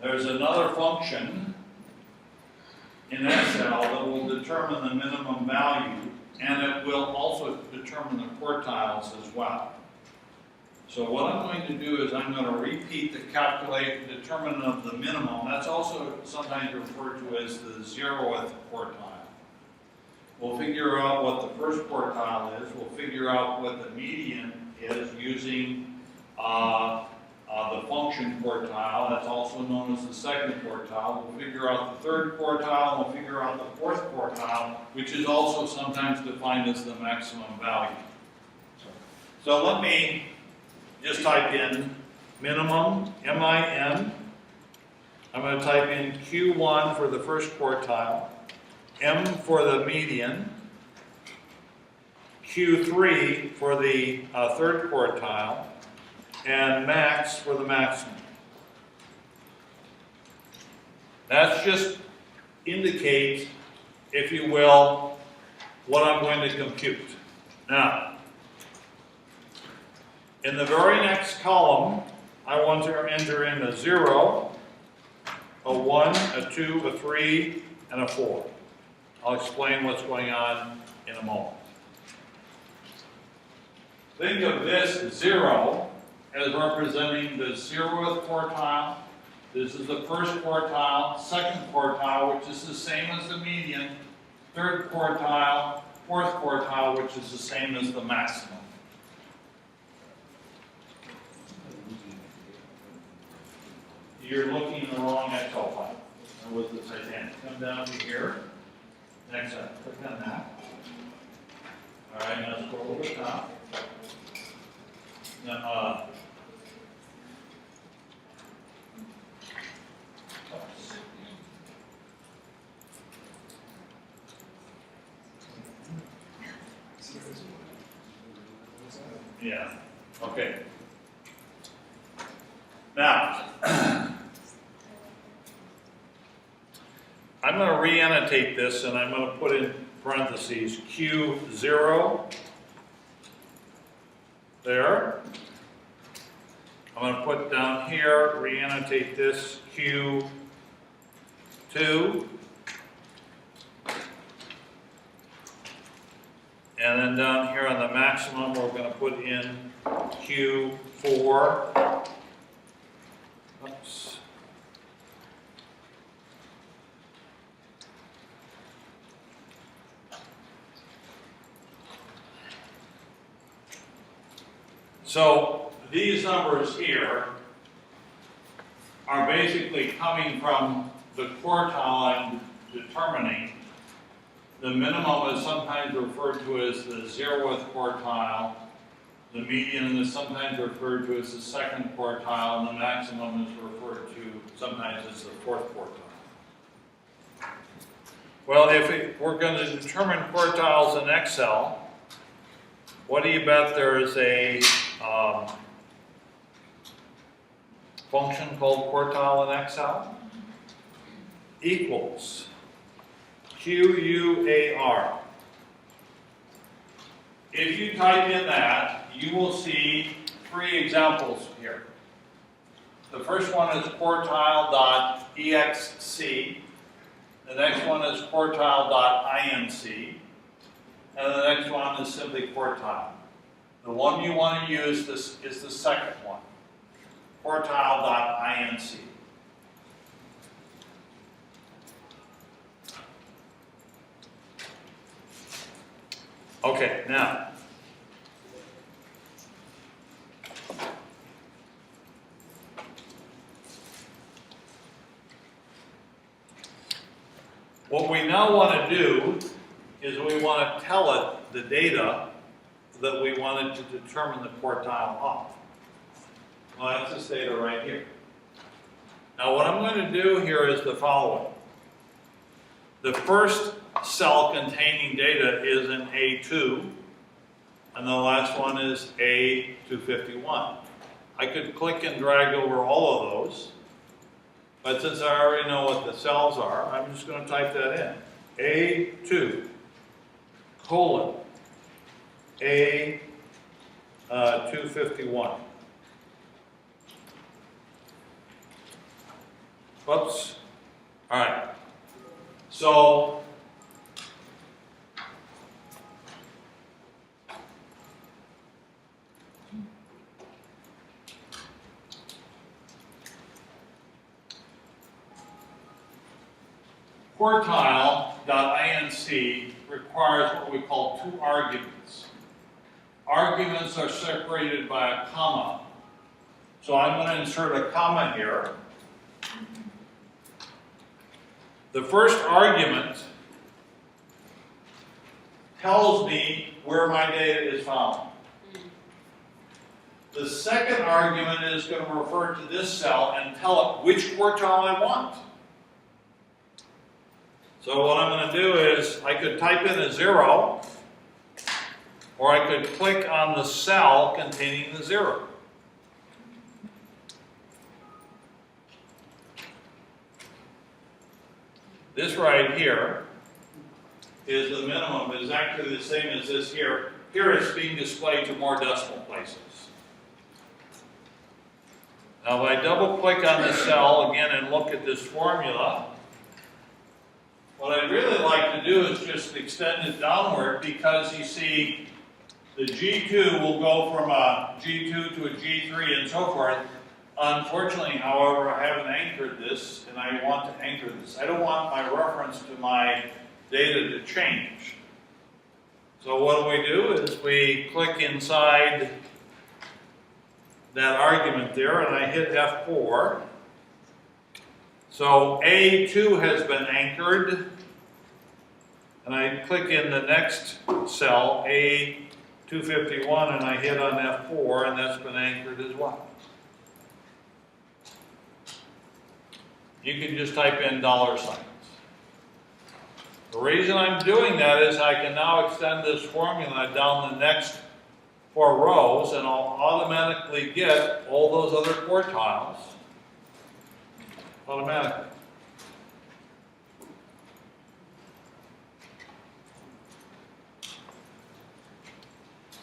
there's another function in Excel that will determine the minimum value, and it will also determine the quartiles as well. So what I'm going to do is I'm going to repeat the determinant of the minimum. That's also sometimes referred to as the 0th quartile. We'll figure out what the first quartile is. We'll figure out what the median is using the function quartile. That's also known as the second quartile. We'll figure out the third quartile. We'll figure out the fourth quartile, which is also sometimes defined as the maximum value. So let me just type in minimum, M-I-N. I'm going to type in Q1 for the first quartile, M for the median, Q3 for the third quartile, and max for the maximum. That just indicates, if you will, what I'm going to compute. Now, In the very next column, I want to enter in a 0, a 1, a 2, a 3, and a 4. I'll explain what's going on in a moment. Think of this 0 as representing the 0th quartile. This is the first quartile, second quartile, which is the same as the median, third quartile, fourth quartile, which is the same as the maximum. You're looking in the wrong Excel file. That was the Titanic. Come down to here. Next one. Click on that. All right, now scroll over the top. Now, yeah, okay. Now, I'm going to re-annotate this and I'm going to put in parentheses Q0 there. I'm going to put down here, re-annotate this Q2. And then down here on the maximum, we're going to put in Q4. Oops. So these numbers here are basically coming from the quartile I'm determining. The minimum is sometimes referred to as the 0th quartile. The median is sometimes referred to as the second quartile, and the maximum is referred to sometimes as the fourth quartile. Well, if we're going to determine quartiles in Excel, what do you bet there is a function called quartile in Excel? Equals QUAR. If you type in that, you will see 3 examples here. The first one is quartile.exc. The next one is quartile.inc. And the next one is simply quartile. The one you want to use is the second one, quartile.inc. Okay, now, what we now want to do is we want to tell it the data that we wanted to determine the quartile of. Well, that's this data right here. Now, what I'm going to do here is the following. The first cell containing data is in A2, and the last one is A251. I could click and drag over all of those, but since I already know what the cells are, I'm just going to type that in. A2, colon, A251. Whoops. All right. So, quartile.inc requires what we call 2 arguments. Arguments are separated by a comma. So I'm going to insert a comma here. The first argument tells me where my data is found. The second argument is going to refer to this cell and tell it which quartile I want. So what I'm going to do is I could type in a 0, or I could click on the cell containing the 0. This right here is the minimum, is actually the same as this here. Here it's being displayed to more decimal places. Now, if I double click on this cell again and look at this formula, what I'd really like to do is just extend it downward, because you see the G2 will go from a G2 to a G3 and so forth. Unfortunately, however, I haven't anchored this, and I want to anchor this. I don't want my reference to my data to change. So what do? Is we click inside that argument there, and I hit F4. So A2 has been anchored, and I click in the next cell, A251, and I hit on F4, and that's been anchored as well. You can just type in $signs. The reason I'm doing that is I can now extend this formula down the next 4 rows, and I'll automatically get all those other quartiles automatically.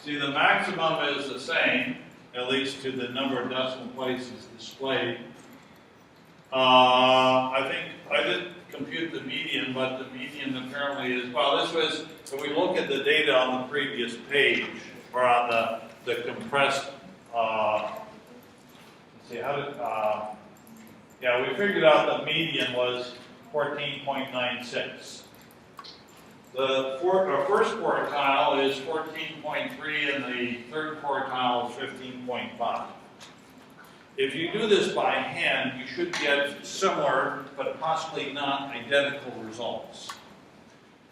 See, the maximum is the same, at least to the number of decimal places displayed. I think I didn't compute the median, but the median apparently is, well, this was, if we look at the data on the previous page, or on the compressed, let's see, how did, yeah, we figured out the median was 14.96. The first quartile is 14.3, and the third quartile is 15.5. If you do this by hand, you should get similar, but possibly not identical results.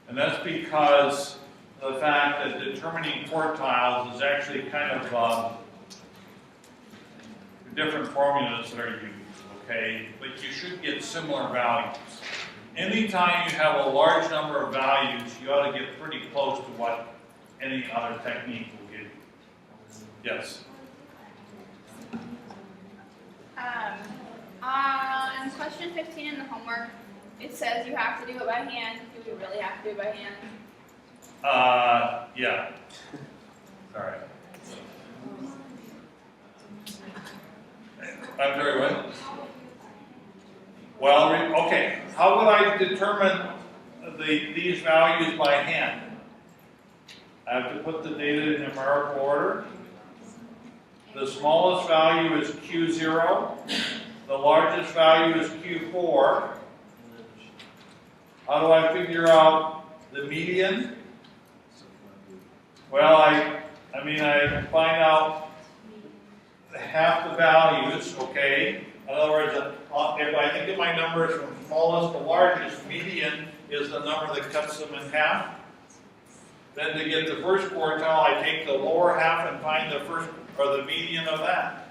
And that's because of the fact that determining quartiles is actually kind of different formulas that are used, okay? But you should get similar values. Anytime you have a large number of values, you ought to get pretty close to what any other technique will give you. Yes? On question 15 in the homework, it says you have to do it by hand. Do we really have to do it by hand? Yeah. Sorry. I'm sorry, what? Well, okay. How would I determine these values by hand? I have to put the data in numerical order. The smallest value is Q0. The largest value is Q4. How do I figure out the median? Well, I find out half the values, okay? In other words, if I think of my numbers from smallest to largest, median is the number that cuts them in half. Then to get the first quartile, I take the lower half and find the first, or the median of that.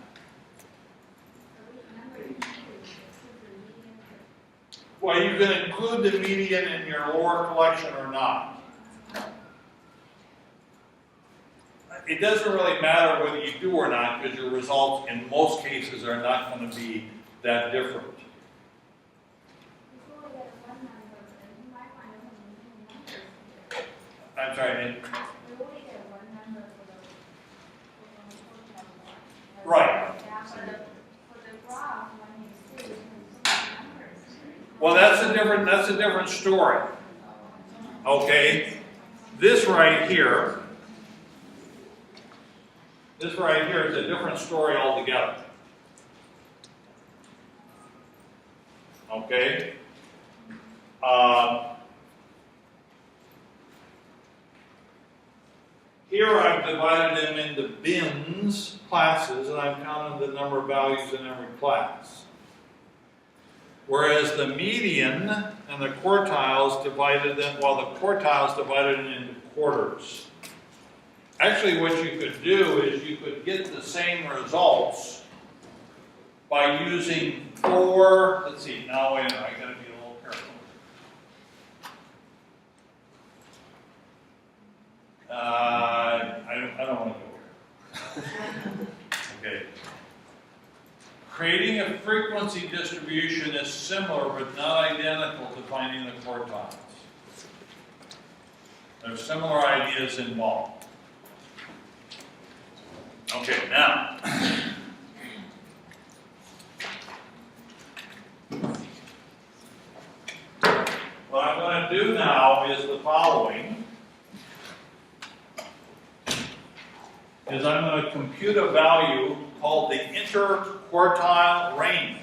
Well, you can include the median in your lower collection or not. It doesn't really matter whether you do or not, because your results in most cases are not going to be that different. I'm sorry. Right. Well, that's a different story. Okay. This right here is a different story altogether. Okay. Here I've divided them into bins, classes, and I've counted the number of values in every class. Whereas the median and the quartiles divided them, well, the quartiles divided it into quarters. Actually, what you could do is you could get the same results by using 4, let's see, now wait a minute, I gotta be a little careful. I don't want to go here. Okay. Creating a frequency distribution is similar but not identical to finding the quartiles. There's similar ideas involved. Okay, now, is I'm going to compute a value called the interquartile range.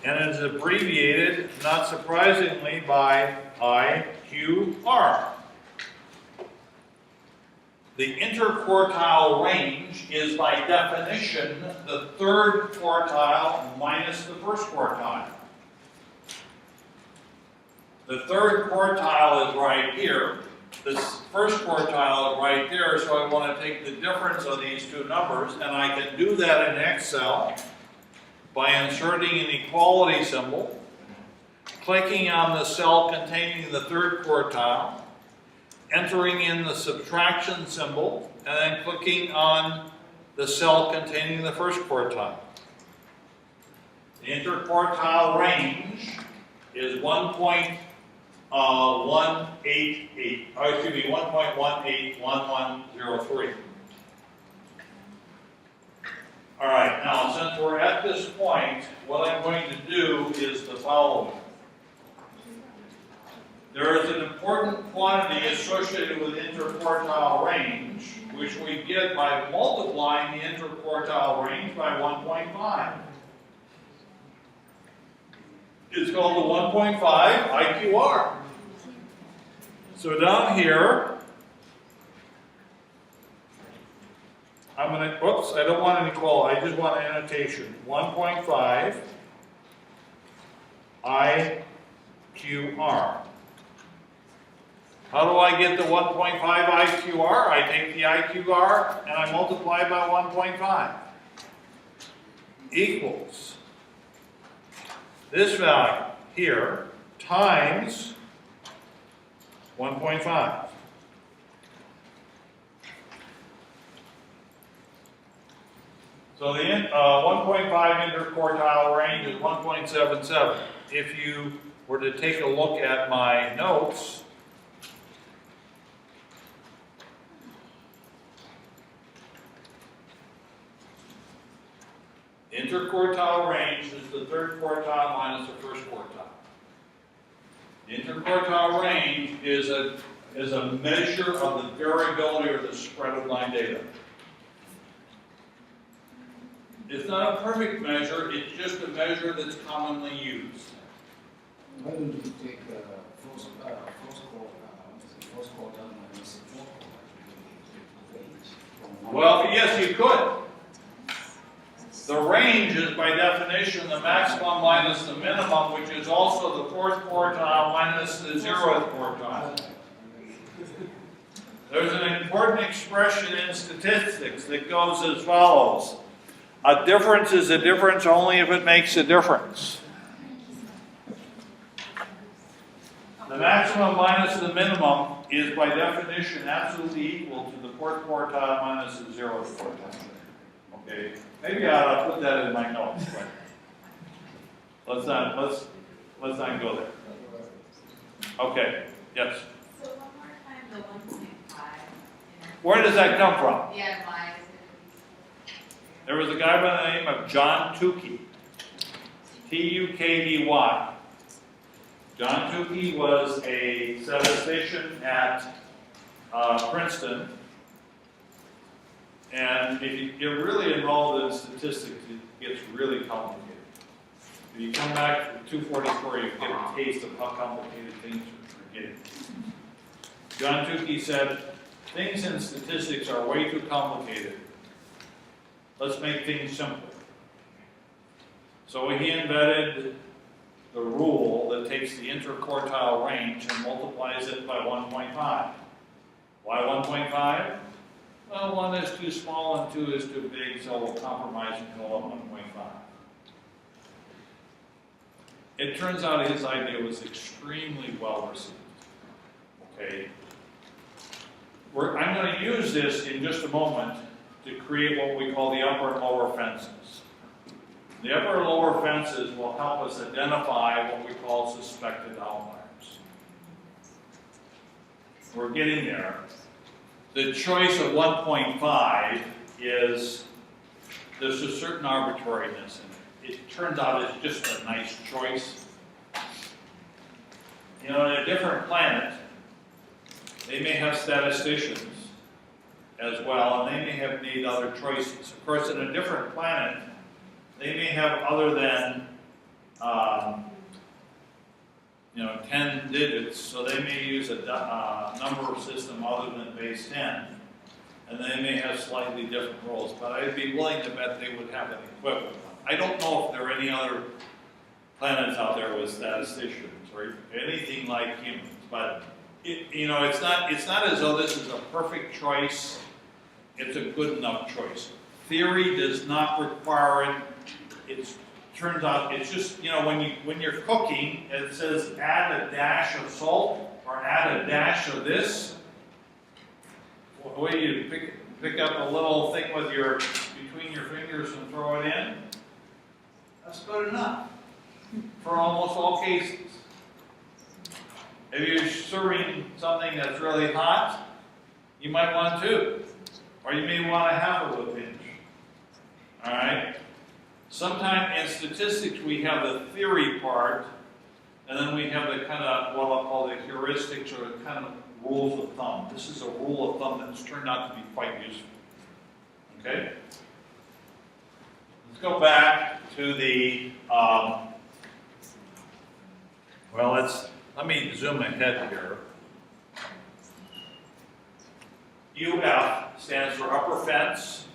And it's abbreviated, not surprisingly, by IQR. The interquartile range is by definition the third quartile minus the first quartile. The third quartile is right here. This first quartile is right there, so I want to take the difference of these two numbers, and I can do that in Excel by inserting an equality symbol, clicking on the cell containing the third quartile, entering in the subtraction symbol, and then clicking on the cell containing the first quartile. The interquartile range is 1.188, 1.181103. All right, now since we're at this point, what I'm going to do is the following. There is an important quantity associated with interquartile range, which we get by multiplying the interquartile range by 1.5. It's called the 1.5 IQR. So down here, I'm going to, oops, I don't want an equality, I just want an annotation. 1.5 IQR. How do I get the 1.5 IQR? I take the IQR and I multiply by 1.5. Equals this value here times 1.5. So the 1.5 interquartile range is 1.77. If you were to take a look at my notes, interquartile range is the third quartile minus the first quartile. The interquartile range is a measure of the variability or the spread of line data. It's not a perfect measure, it's just a measure that's commonly used. Why don't you take first quarter minus the fourth quarter? Well, yes, you could. The range is by definition the maximum minus the minimum, which is also the fourth quartile minus the 0th quartile. There's an important expression in statistics that goes as follows. A difference is a difference only if it makes a difference. The maximum minus the minimum is by definition absolutely equal to the fourth quartile minus the 0th quartile. Okay, maybe I ought to put that in my notes, but let's not go there. Okay, yes. So one more time, the 1.5. Where does that come from? Yeah, why is it? There was a guy by the name of John Tukey, T-U-K-E-Y. John Tukey was a statistician at Princeton. And if you get really involved in statistics, it gets really complicated. If you come back to 244, you get a taste of how complicated things are getting. John Tukey said, things in statistics are way too complicated. Let's make things simple. So he invented the rule that takes the interquartile range and multiplies it by 1.5. Why 1.5? Well, 1 is too small and 2 is too big, so we'll compromise and go up 1.5. It turns out his idea was extremely well received. Okay, I'm going to use this in just a moment to create what we call the upper and lower fences. The upper and lower fences will help us identify what we call suspected outliers. We're getting there. The choice of 1.5 is, there's a certain arbitrariness in it. It turns out it's just a nice choice. You know, in a different planet, they may have statisticians as well, and they may have made other choices. Of course, in a different planet, they may have other than 10 digits, so they may use a number system other than base 10, and they may have slightly different rules, but I'd be willing to bet they would have an equivalent. I don't know if there are any other planets out there with statisticians or anything like humans, but it's not as though this is a perfect choice. It's a good enough choice. Theory does not require it. It turns out it's just when you're cooking, it says add a dash of salt or add a dash of this. What do you pick up a little thing with between your fingers and throw it in? That's good enough for almost all cases. If you're serving something that's really hot, you might want 2, or you may want a half of a pinch. All right. Sometimes in statistics we have the theory part, and then we have the kind of what I'll call the heuristics or the kind of rules of thumb. This is a rule of thumb that's turned out to be quite useful. Okay? Let's go back to the, let me zoom ahead here. UF stands for upper fence.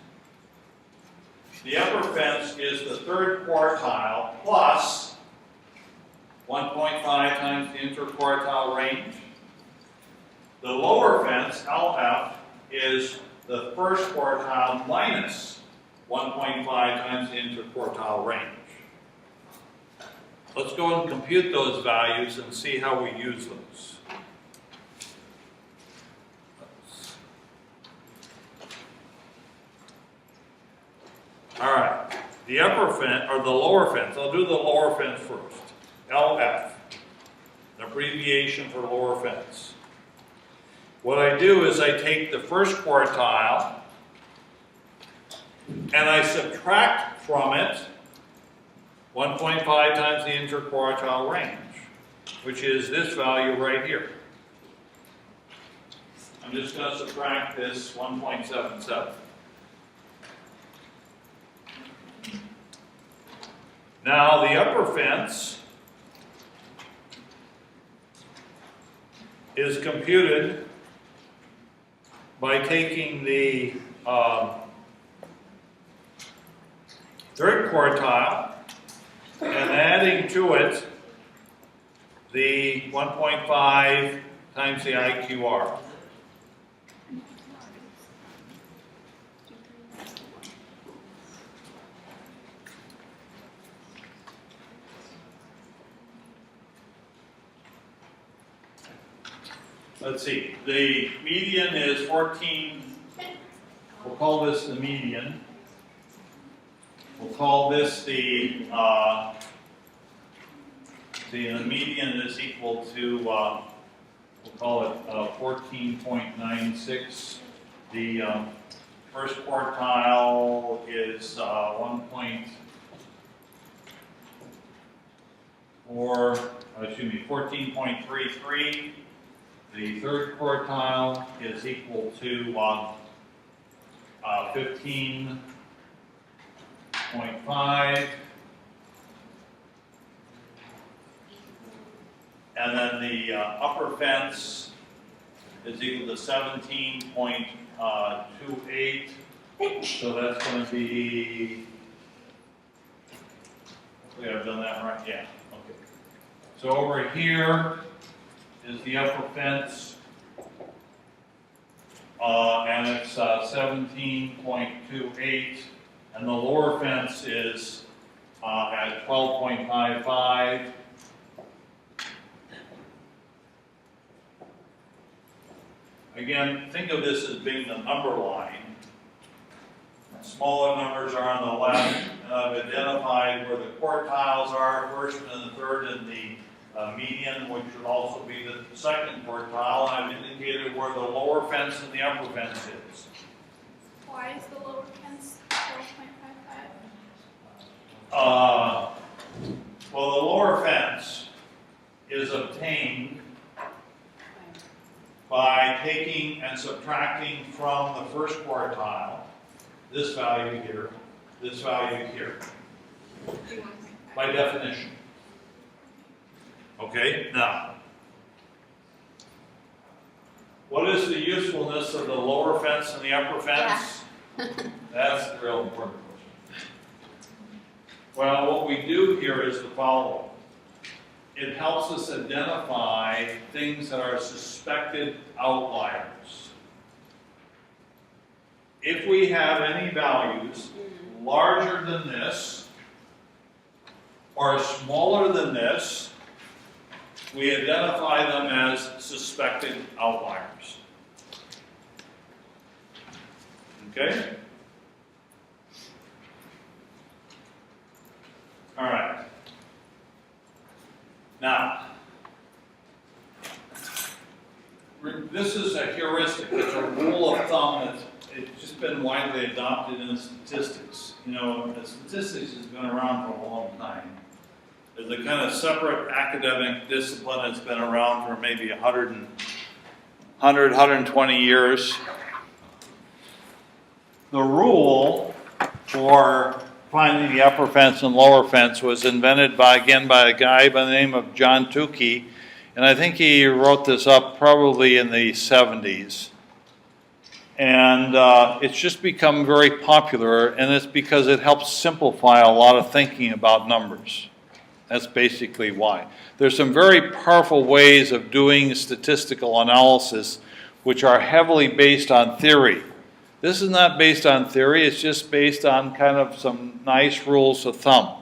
The upper fence is the 3rd quartile plus 1.5 times the interquartile range. The lower fence, LF, is the 1st quartile minus 1.5 times the interquartile range. Let's go and compute those values and see how we use those. All right, the upper fence, or the lower fence, I'll do the lower fence first. LF, an abbreviation for lower fence. What I do is I take the 1st quartile and I subtract from it 1.5 times the interquartile range, which is this value right here. I'm just going to subtract this 1.77. Now the upper fence is computed by taking the 3rd quartile and adding to it the 1.5 times the IQR. Let's see, the median is 14, we'll call this the median. We'll call this the median is equal to, we'll call it 14.96. The 1st quartile is 14.33. The 3rd quartile is equal to 15.5. And then the upper fence is equal to 17.28. So that's going to be, hopefully I've done that right. Yeah, okay. So over here is the upper fence, and it's 17.28, and the lower fence is at 12.55. Again, think of this as being the number line. Smaller numbers are on the left, and I've identified where the quartiles are, 1st and the 3rd, and the median, which would also be the 2nd quartile, and I've indicated where the lower fence and the upper fence is. Why is the lower fence 12.55? Well, the lower fence is obtained by taking and subtracting from the first quartile this value here, this value here, by definition. Okay, now, what is the usefulness of the lower fence and the upper fence? That's the real important question. Well, what we do here is the following. It helps us identify things that are suspected outliers. If we have any values larger than this or smaller than this, we identify them as suspected outliers. Okay? All right. Now, this is a heuristic. It's a rule of thumb that's it's just been widely adopted in statistics. You know, statistics has been around for a long time. There's a kind of separate academic discipline that's been around for maybe 120 years. The rule for finding the upper fence and lower fence was invented by a guy by the name of John Tukey, and I think he wrote this up probably in the 70s. And it's just become very popular, and it's because it helps simplify a lot of thinking about numbers. That's basically why. There's some very powerful ways of doing statistical analysis which are heavily based on theory. This is not based on theory, it's just based on kind of some nice rules of thumb.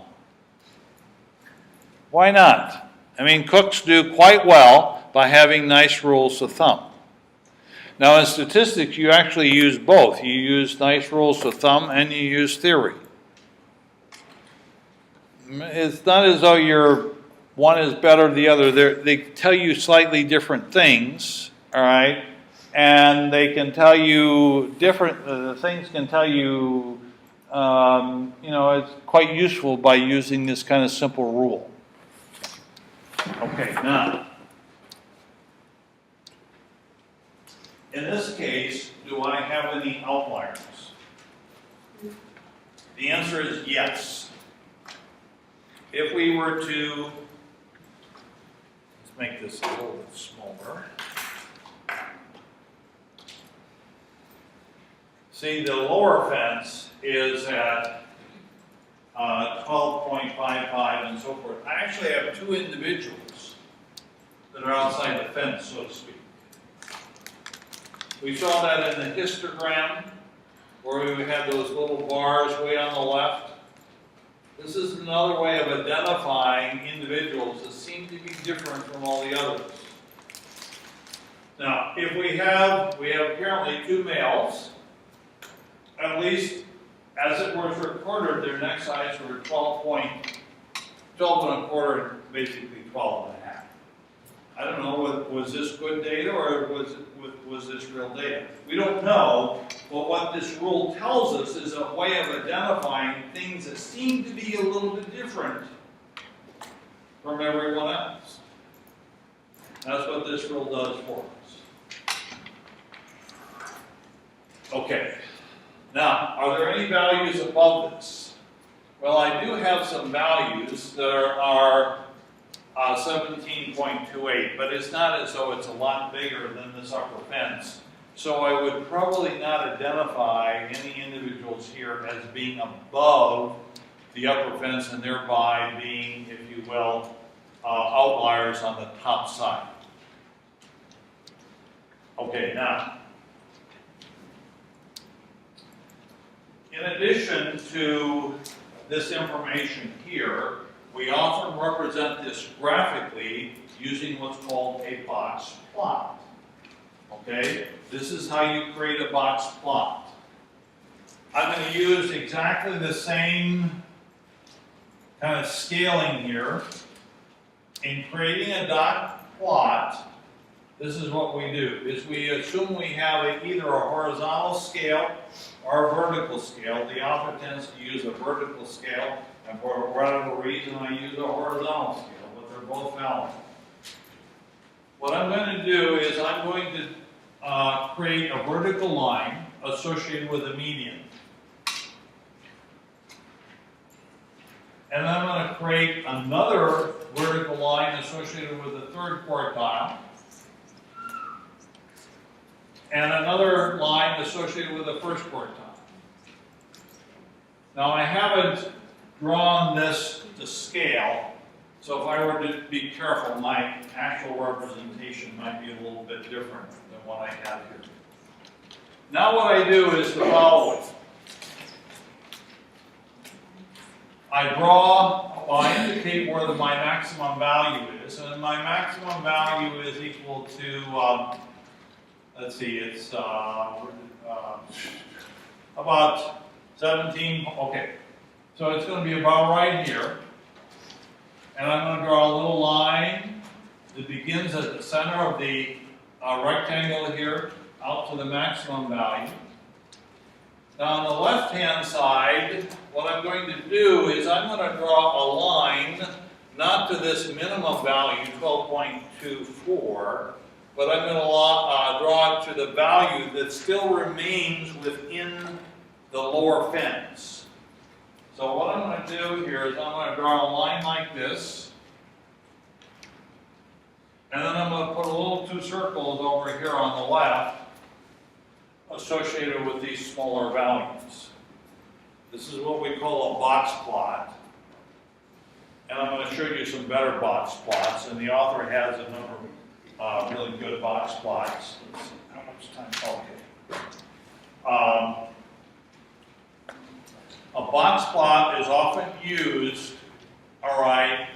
Why not? I mean, cooks do quite well by having nice rules of thumb. Now in statistics, you actually use both. You use nice rules of thumb and you use theory. It's not as though one is better than the other. They tell you slightly different things, all right? And they can tell you different, things can tell you, you know, it's quite useful by using this kind of simple rule. Okay, now, in this case, do I have any outliers? The answer is yes. If we were to, let's make this a little bit smaller. See, the lower fence is at 12.55 and so forth. I actually have two individuals that are outside the fence, so to speak. We saw that in the histogram, where we had those little bars way on the left. This is another way of identifying individuals that seem to be different from all the others. Now, if we have apparently two males, at least as it was recorded, their neck size were 12 and a quarter, basically 12 and a half. I don't know, was this good data or was this real data? We don't know, but what this rule tells us is a way of identifying things that seem to be a little bit different from everyone else. That's what this rule does for us. Okay. Now, are there any values above this? Well, I do have some values that are 17.28, but it's not as though it's a lot bigger than this upper fence. So I would probably not identify any individuals here as being above the upper fence and thereby being, if you will, outliers on the top side. Okay, now, in addition to this information here, we often represent this graphically using what's called a box plot. Okay? This is how you create a box plot. I'm going to use exactly the same kind of scaling here. In creating a dot plot, this is what we do, is we assume we have either a horizontal scale or a vertical scale. The author tends to use a vertical scale, and for whatever reason I use a horizontal scale, but they're both valid. what I'm going to do is I'm going to create a vertical line associated with a median. And I'm going to create another vertical line associated with the third quartile. And another line associated with the first quartile. Now I haven't drawn this to scale, so if I were to be careful, my actual representation might be a little bit different than what I have here. Now what I do is the following. I indicate where my maximum value is, and my maximum value is equal to, let's see, it's about 17, okay. So it's going to be about right here. And I'm going to draw a little line that begins at the center of the rectangle here, out to the maximum value. Now on the left-hand side, what I'm going to do is I'm going to draw a line, not to this minimum value, 12.24, but I'm going to draw it to the value that still remains within the lower fence. So what I'm going to do here is I'm going to draw a line like this, and then I'm going to put a little 2 circles over here on the left associated with these smaller values. This is what we call a box plot. And I'm going to show you some better box plots, and the author has a number of really good box plots. Let's see, how much time? Okay. A box plot is often used, all right,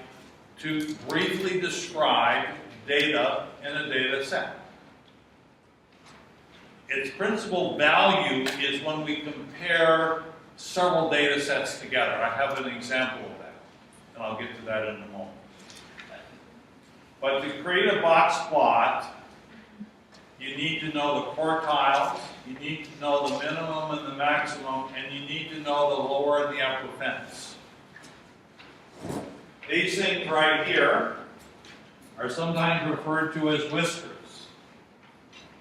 to briefly describe data in a data set. Its principal value is when we compare several data sets together. I have an example of that, and I'll get to that in a moment. But to create a box plot, you need to know the quartiles, you need to know the minimum and the maximum, and you need to know the lower and the upper fence. These things right here are sometimes referred to as whiskers.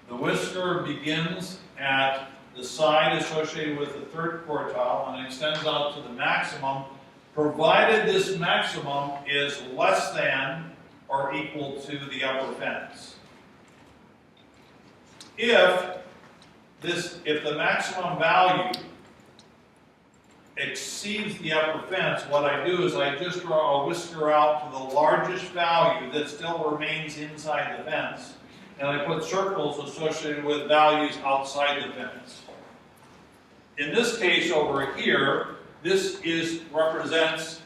The whisker begins at the side associated with the third quartile and extends out to the maximum, provided this maximum is less than or equal to the upper fence. If the maximum value exceeds the upper fence, what I do is I just draw a whisker out to the largest value that still remains inside the fence, and I put circles associated with values outside the fence. In this case over here, this represents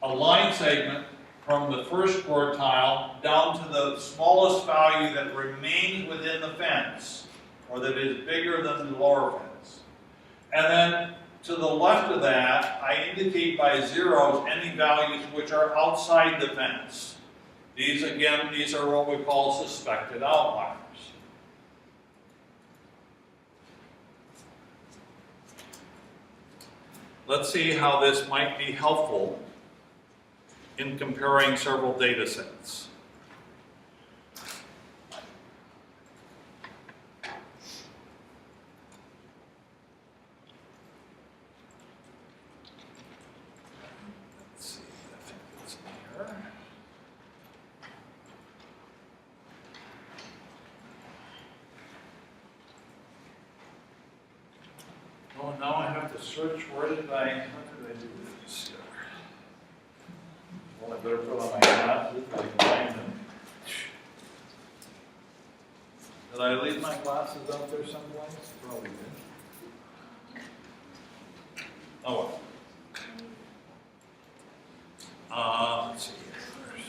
a line segment from the first quartile down to the smallest value that remains within the fence, or that is bigger than the lower fence. And then to the left of that, I indicate by zeros any values which are outside the fence. These are what we call suspected outliers. Let's see how this might be helpful in comparing several data sets. Let's see, I think it's in here. Oh, now I have to search. How did I do this here? Well, I better put on my glasses. I can find them. Did I leave my glasses out there someplace? Probably did. Oh well. Let's see here first.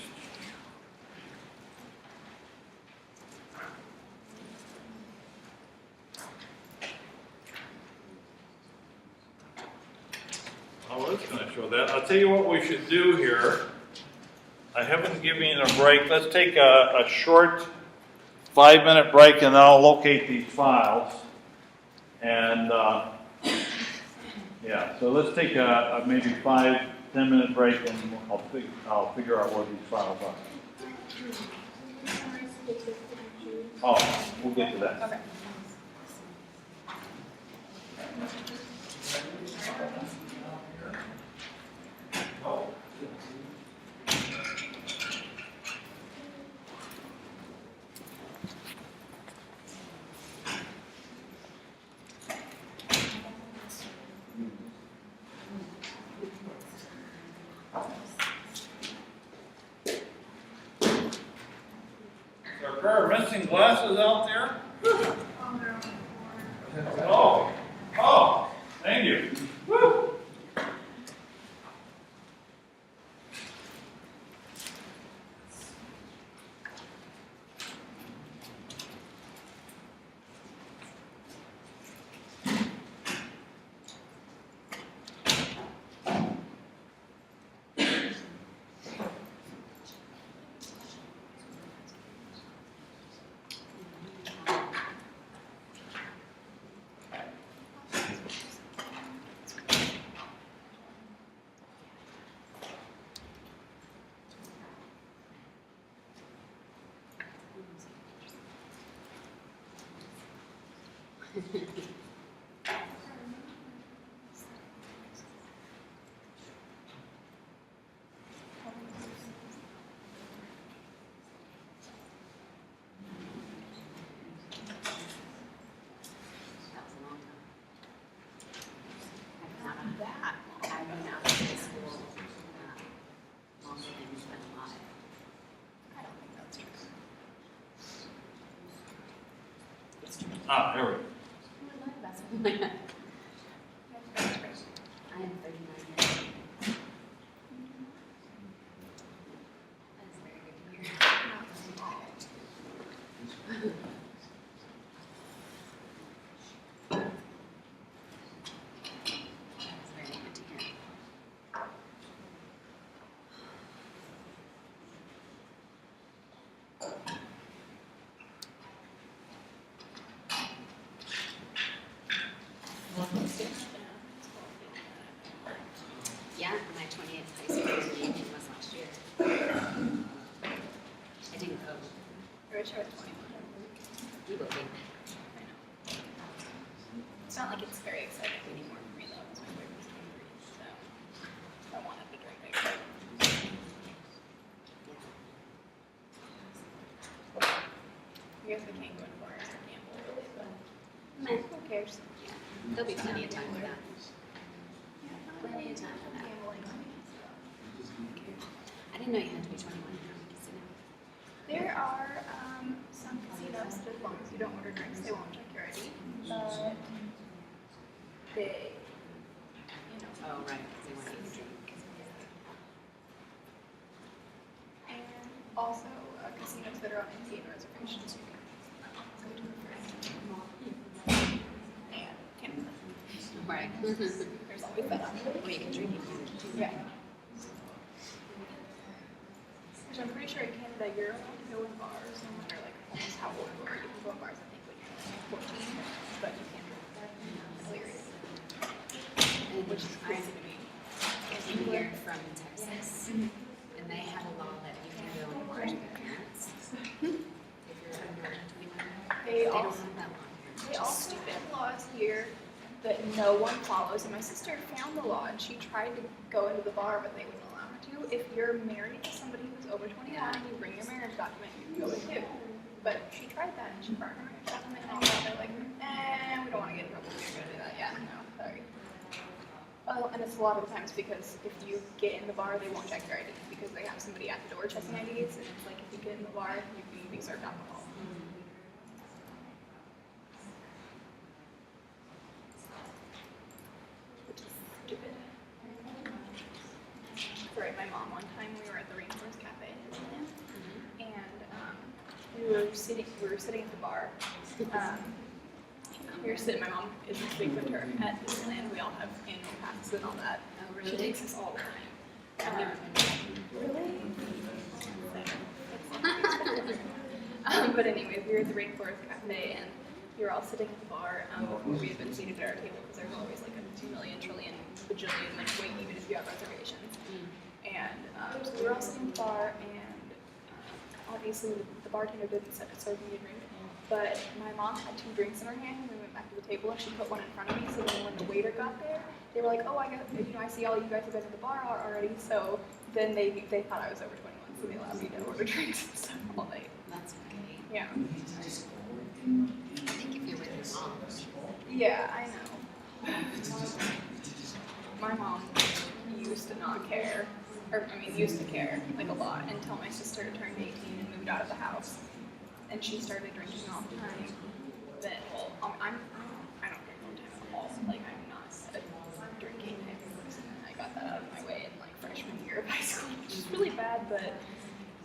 Oh, it's going to show that. I'll tell you what we should do here. I haven't given you a break. Let's take a short 5-minute break, and then I'll locate these files. And yeah, so let's take a maybe 5-10 minute break, and I'll figure out where these files are. Oh, we'll get to that. Okay. Is there a pair of missing glasses out there? Oh, oh, thank you. Woo. That was a long time. Not that long. I've been out of high school longer than you've been alive. I don't think that's true. It's true. Ah, there we go. That's what I am 39 years old. That's very good to hear. That's very good to hear. Yeah, my 20th high school reunion was last year. I didn't go. Or it's 21. You will be. I know. It's not like it's very exciting anymore for me though, because my boyfriend's angry, so I wanted to drink it. I guess we can't go in bars or gamble really, but Meh. who cares? Yeah, there'll be plenty of time for that. Plenty of time for that. Gambling. I didn't know you had to be 21 in the casino. There are some casinos that as long as you don't order drinks, they won't check your ID. But they, you know, Oh, right, because they want you to drink. and also casinos that are on Indian reservations, you can go to first. And Canada. Right. There's always that option. Or you can drink if you want to. Yeah. Which I'm pretty sure in Canada you're allowed to go in bars no matter like almost how old you are. You can go in bars I think when you're like 14, but you can't drink there. Hilarious. Which is crazy to me. I'm here from Texas, and they have a law that you can go in bars with your parents if you're under 21. They don't also have that law here. They also have laws here that no one follows, and my sister found the law and she tried to go into the bar, but they wouldn't allow her to. If you're married to somebody who's over 21 and you bring your marriage document, you can go in too. But she tried that and she brought her marriage document and all that. They're like, we don't want to get in trouble if you're going to do that. Yeah, no, sorry. Well, and it's a lot of the times because if you get in the bar, they won't check your ID because they have somebody at the door checking IDs, and it's like if you get in the bar, you can be served alcohol. Which is stupid. Right, my mom one time we were at the Rainforest Cafe in Disneyland, and we were sitting at the bar. My mom is a frequenter at Disneyland. We all have annual passes and all that. Oh, She really? takes us all the time. I've never been Really? But anyway, we were at the Rainforest Cafe and we were all sitting at the bar before we had been seated at our table because there's always like a 2 million trillion bajillion like wait even if you have reservations. And so we were all sitting at the bar and obviously the bartender didn't serve me a drink, but my mom had 2 drinks in her hand and we went back to the table and she put one in front of me. So then when the waiter got there, they were like, "Oh, I see all you guys have been to the bar already." So then they thought I was over 21, so they allowed me to order drinks and stuff all night. That's okay. Yeah. I think if you're with your mom. Yeah, I know. My mom used to not care, used to care like a lot until my sister turned 18 and moved out of the house, and she started drinking all the time. Then, well, I don't drink all the time at all. Like I'm not a drinking type of person. I got that out of my way in like freshman year of high school, which is really bad, but.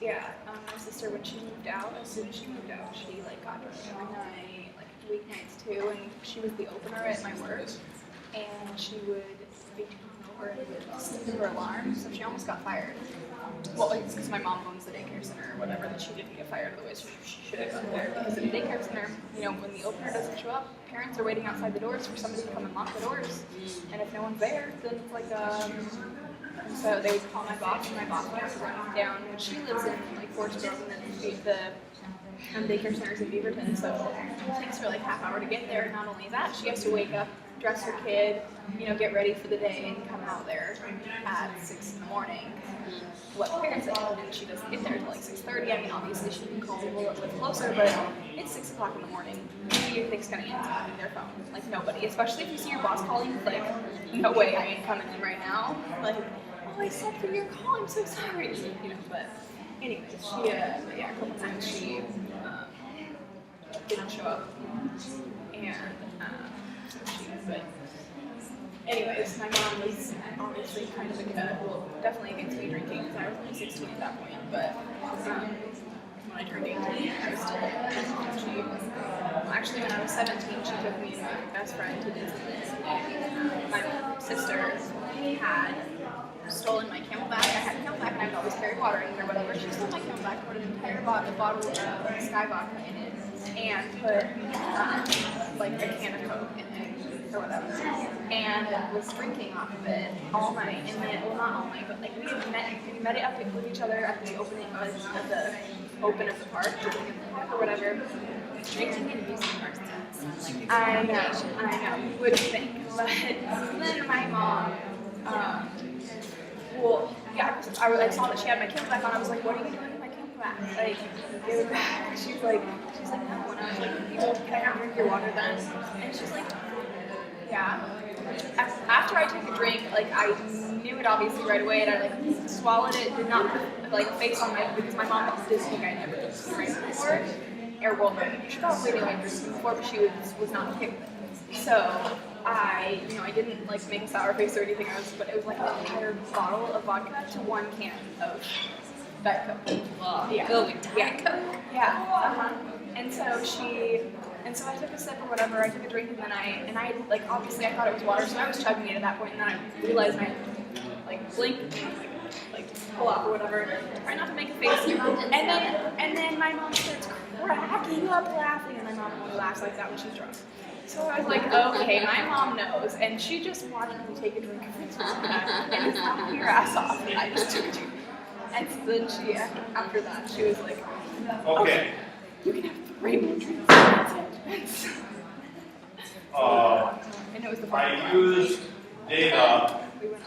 Yeah, my sister, when she moved out, as soon as she moved out, she like got drunk every night, like weeknights too, and she was the opener at my work, and she would be over and would sleep through her alarm, so she almost got fired. Well, it's because my mom owns the daycare center or whatever, that she didn't get fired, otherwise she should have gone there. Because in the daycare center, when the opener doesn't show up, parents are waiting outside the doors for somebody to come and lock the doors, and if no one's there, then it's like And so they would call my boss, and my boss would have to run down, which she lives in like Forestdale, and then the daycare center's in Beaverton, so it takes her like half hour to get there. Not only that, she has to wake up, dress her kid, get ready for the day, and come out there at 6 in the morning. What the parents say, and she doesn't get there until like 6:30. I mean, obviously she can call people a little bit closer, but it's 6 o'clock in the morning. Who do you think's gonna answer their phone? Like nobody, especially if you see your boss calling. Like, no way, I ain't coming in right now. Like, oh, I slept through your call. I'm so sorry. But anyways, she, a couple times she didn't show up, and so she, but. Anyways, my mom was obviously kind of definitely against me drinking because I was only 16 at that point. But when I turned 18, I was still with my mom. Actually, when I was 17, she took me and my best friend to Disneyland. And my sister had stolen my Camelback. I had a Camelback and I would always carry water in it or whatever. She stole my Camelback, put an entire bottle of Sky vodka in it, and put like a can of Coke in it. Or whatever, and was drinking off of it all night, and then, well, not all night, but like we met it up with each other at the opening of the open of the park, or whatever, drinking in amusement parks. I know, you would think, but then my mom, I saw that she had my Camelback on. I was like, "What are you doing with my Camelback? Like, give it back." She's like, no. And I was like, "Can I drink your water then?" And she's like, yeah. After I took a drink, like I knew it obviously right away, and I like swallowed it. Did not put like face on because my mom didn't think I never drank before. Or well, no, she probably knew I drank before, but she was not okay with it. So I didn't like make a sour face or anything. But it was like an entire bottle of vodka to 1 can of Diet Coke. Wow. Yeah. Go with Diet Coke. Yeah. And so I took a sip or whatever, I took a drink, and then I like, obviously I thought it was water, so I was chugging it at that point, and then I realized I like blink and like pull off or whatever, try not to make a face, and then my mom starts cracking up laughing, and my mom only laughs like that when she's drunk. So I was like, okay, my mom knows, and she just watched me take a drink of this and it's laughing your ass off, and I just took a drink. And so then she, after that, she was like, Okay. you can have 3 more drinks. That's it. And it was the I used data we went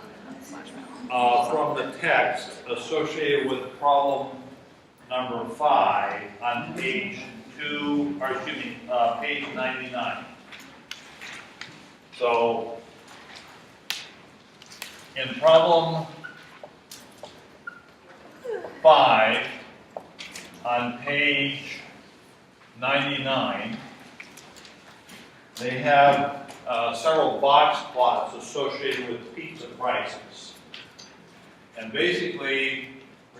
on from the text associated with problem number 5 on page 99. So, in problem 5 on page 99, they have several box plots associated with pizza prices. And basically,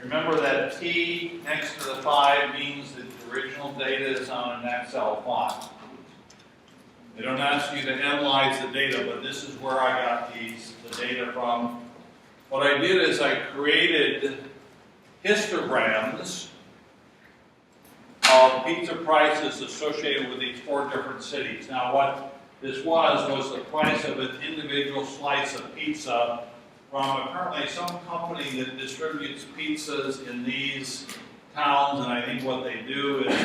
remember that T next to the 5 means that the original data is on an Excel plot. They don't ask you to analyze the data, but this is where I got the data from. What I did is I created histograms of pizza prices associated with these 4 different cities. Now what this was the price of an individual slice of pizza from apparently some company that distributes pizzas in these towns, and I think what they do is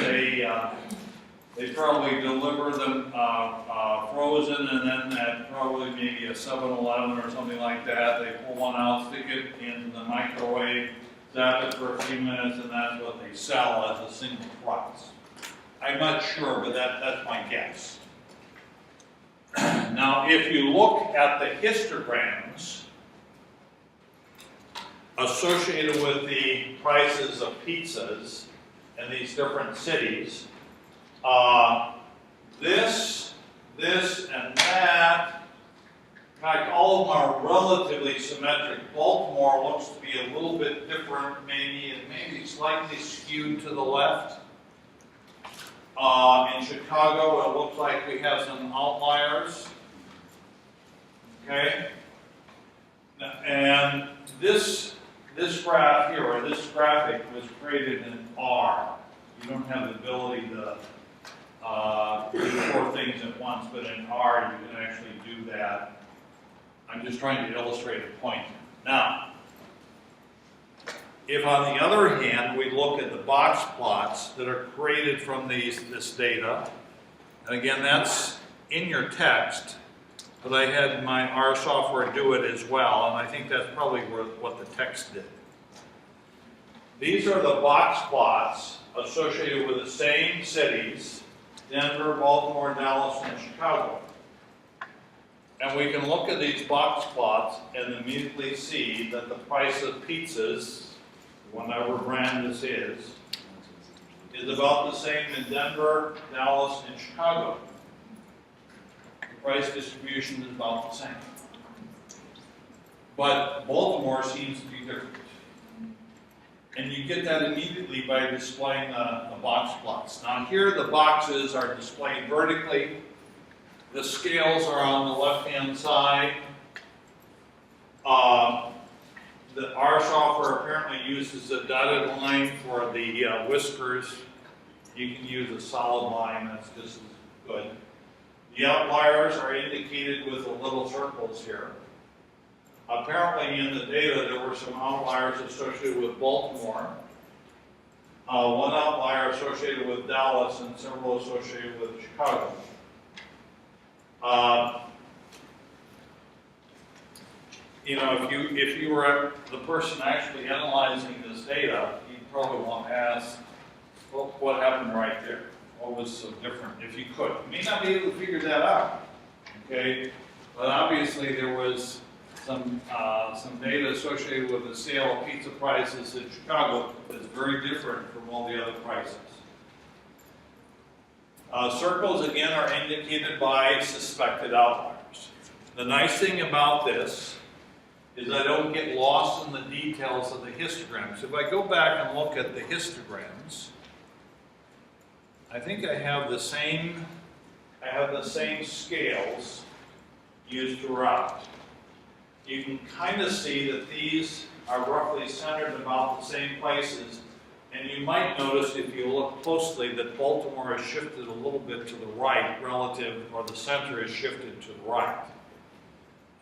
they probably deliver them frozen, and then at probably maybe a 7-Eleven or something like that, they pull one out, stick it in the microwave, zap it for a few minutes, and that's what they sell as a single price. I'm not sure, but that's my guess. Now, if you look at the histograms associated with the prices of pizzas in these different cities, this, and that, in fact, all of them are relatively symmetric. Baltimore looks to be a little bit different, maybe slightly skewed to the left. In Chicago, it looks like we have some outliers. Okay? And this graph here, or this graphic, was created in R. You don't have the ability to do 4 things at once, but in R you can actually do that. I'm just trying to illustrate a point. Now, if on the other hand we look at the box plots that are created from this data, and again that's in your text, but I had my R software do it as well, and I think that's probably what the text did. These are the box plots associated with the same cities, Denver, Baltimore, Dallas, and Chicago. And we can look at these box plots and immediately see that the price of pizzas, whatever brand this is about the same in Denver, Dallas, and Chicago. The price distribution is about the same. But Baltimore seems to be different. And you get that immediately by displaying the box plots. Now here the boxes are displayed vertically. The scales are on the left-hand side. Our software apparently uses a dotted line for the whiskers. You can use a solid line, that's just as good. The outliers are indicated with the little circles here. Apparently in the data there were some outliers associated with Baltimore, one outlier associated with Dallas, and several associated with Chicago. You know, if you were the person actually analyzing this data, you'd probably want to ask, well, what happened right there? What was so different? If you could. You may not be able to figure that out, okay? But obviously there was some data associated with the sale of pizza prices in Chicago that's very different from all the other prices. Circles, again, are indicated by suspected outliers. The nice thing about this is I don't get lost in the details of the histograms. If I go back and look at the histograms, I think I have the same scales used throughout. You can kind of see that these are roughly centered about the same places, and you might notice if you look closely that Baltimore has shifted a little bit to the right relative, or the center is shifted to the right.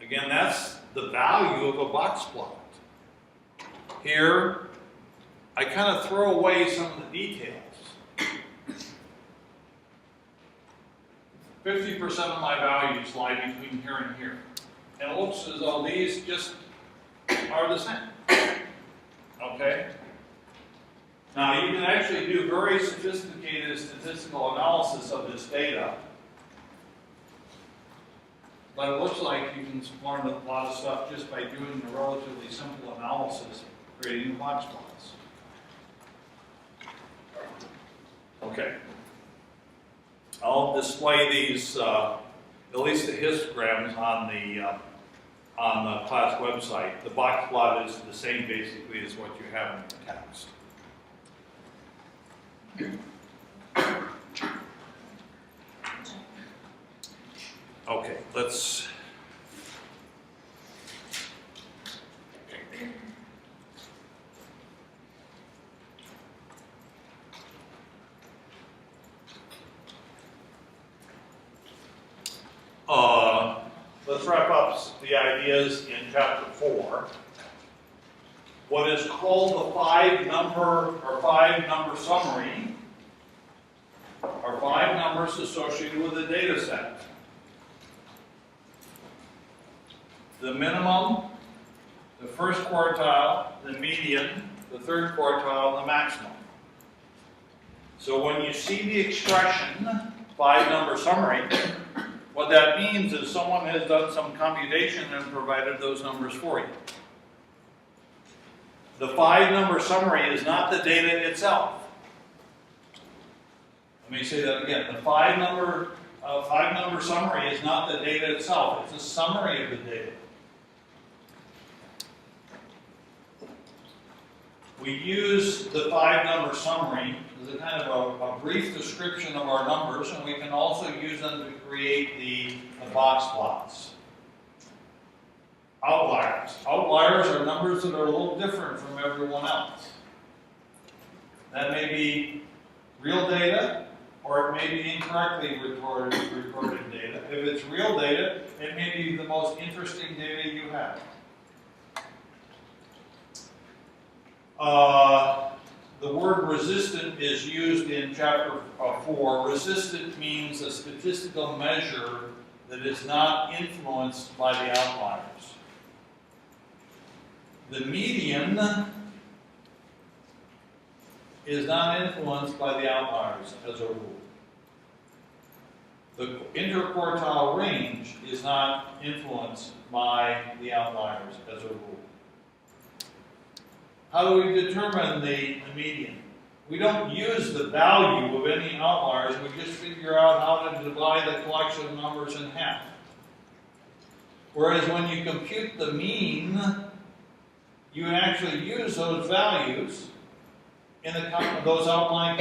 Again, that's the value of a box plot. Here, I kind of throw away some of the details. 50% of my values lie between here and here. And it looks as though these just are the same. Okay? Now, you can actually do very sophisticated statistical analysis of this data. But it looks like you can learn a lot of stuff just by doing a relatively simple analysis, creating box plots. Okay. I'll display these, at least the histograms on the class website. The box plot is the same basically as what you have in your text. Okay, let's wrap up the ideas in chapter 4. what is called the five number summary, are 5 numbers associated with a data set. The minimum, the first quartile, the median, the third quartile, and the maximum. So when you see the expression 5 number summary, what that means is someone has done some computation and provided those numbers for you. The 5 number summary is not the data itself. Let me say that again. The 5 number summary is not the data itself. It's a summary of the data. We use the 5 number summary as a kind of a brief description of our numbers, and we can also use them to create the box plots. Outliers. Outliers are numbers that are a little different from everyone else. That may be real data, or it may be incorrectly recorded data. If it's real data, it may be the most interesting data you have. The word resistant is used in chapter 4. Resistant means a statistical measure that is not influenced by the outliers. The median is not influenced by the outliers as a rule. The interquartile range is not influenced by the outliers as a rule. How do we determine the median? We don't use the value of any outliers, we just figure out how to divide the collection of numbers in half. Whereas when you compute the mean, you actually use those values in those outlying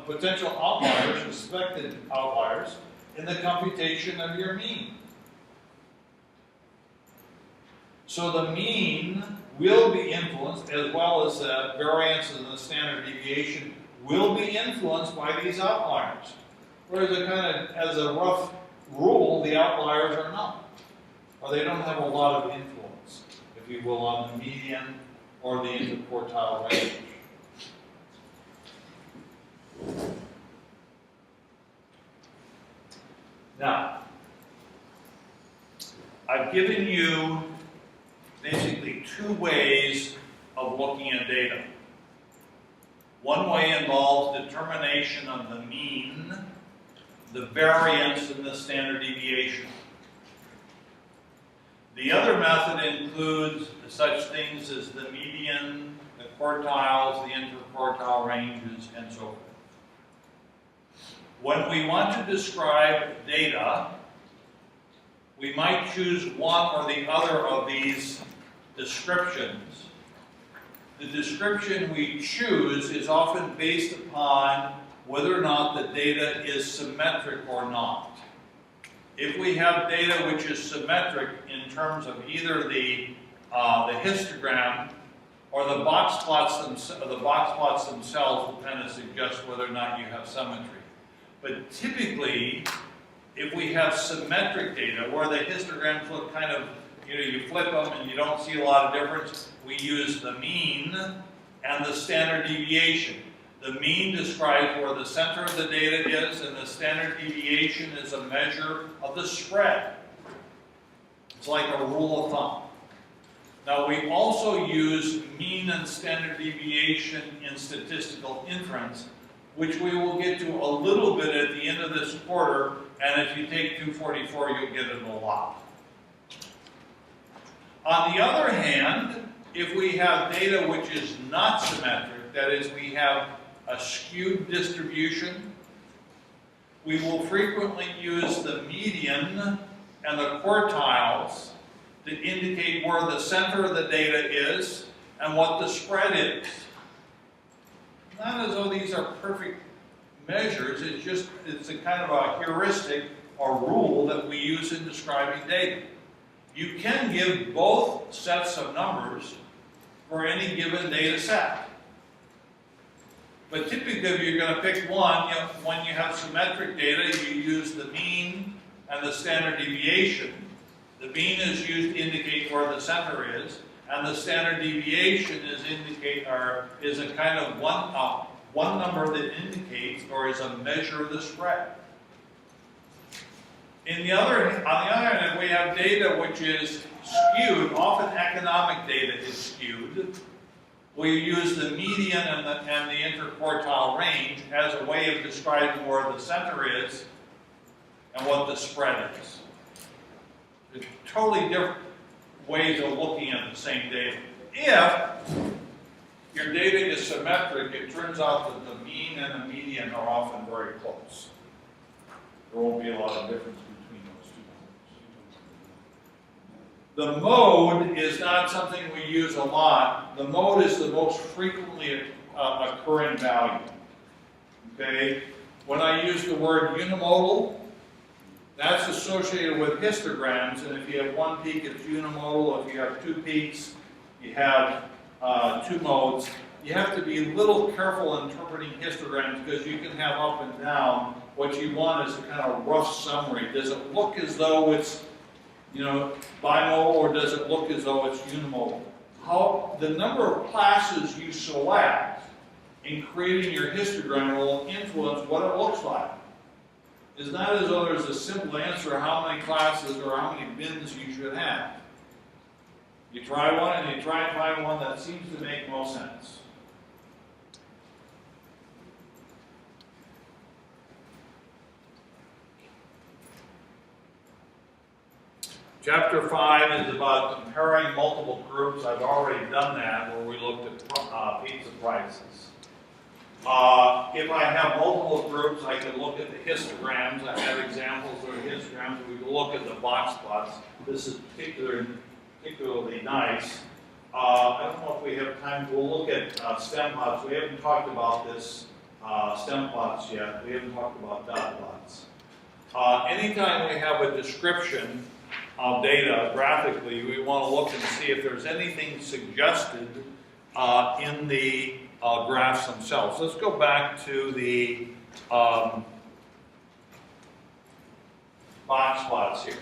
potential outliers, suspected outliers, in the computation of your mean. So the mean will be influenced, as well as the variance and the standard deviation will be influenced by these outliers. Whereas as a rough rule, the outliers are not. Or they don't have a lot of influence, if you will, on the median or the interquartile range. Now, I've given you basically 2 ways of looking at data. One way involves determination of the mean, the variance, and the standard deviation. The other method includes such things as the median, the quartiles, the interquartile ranges, and so forth. When we want to describe data, we might choose one or the other of these descriptions. The description we choose is often based upon whether or not the data is symmetric or not. If we have data which is symmetric in terms of either the histogram or the box plots themselves, will kind of suggest whether or not you have symmetry. But typically, if we have symmetric data where the histograms look kind of, you flip them and you don't see a lot of difference, we use the mean and the standard deviation. The mean describes where the center of the data is, and the standard deviation is a measure of the spread. It's like a rule of thumb. Now, we also use mean and standard deviation in statistical inference, which we will get to a little bit at the end of this quarter, and if you take 244, you'll get it a lot. On the other hand, if we have data which is not symmetric, that is, we have a skewed distribution, we will frequently use the median and the quartiles to indicate where the center of the data is and what the spread is. Not as though these are perfect measures, it's a kind of a heuristic or rule that we use in describing data. You can give both sets of numbers for any given data set. But typically, if you're going to pick one, when you have symmetric data, you use the mean and the standard deviation. The mean is used to indicate where the center is, and the standard deviation is a kind of one number that indicates or is a measure of the spread. On the other hand, we have data which is skewed. Often economic data is skewed. We use the median and the interquartile range as a way of describing where the center is and what the spread is. They're totally different ways of looking at the same data. If your data is symmetric, it turns out that the mean and the median are often very close. There won't be a lot of difference between those two numbers. The mode is not something we use a lot. The mode is the most frequently occurring value. Okay? When I use the word unimodal, that's associated with histograms, and if you have one peak, it's unimodal. If you have two peaks, you have two modes. You have to be a little careful interpreting histograms because you can have up and down. What you want is a kind of rough summary. Does it look as though it's, bimodal, or does it look as though it's unimodal? The number of classes you select in creating your histogram will influence what it looks like. It's not as though there's a simple answer how many classes or how many bins you should have. You try one and you try and find one that seems to make most sense. Chapter 5 is about comparing multiple groups. I've already done that where we looked at pizza prices. If I have multiple groups, I can look at the histograms. I have examples of histograms. We can look at the box plots. This is particularly nice. I don't know if we have time. We'll look at stem plots. We haven't talked about this stem plots yet. We haven't talked about dot plots. Anytime we have a description of data graphically, we want to look and see if there's anything suggested in the graphs themselves. Let's go back to the box plots here.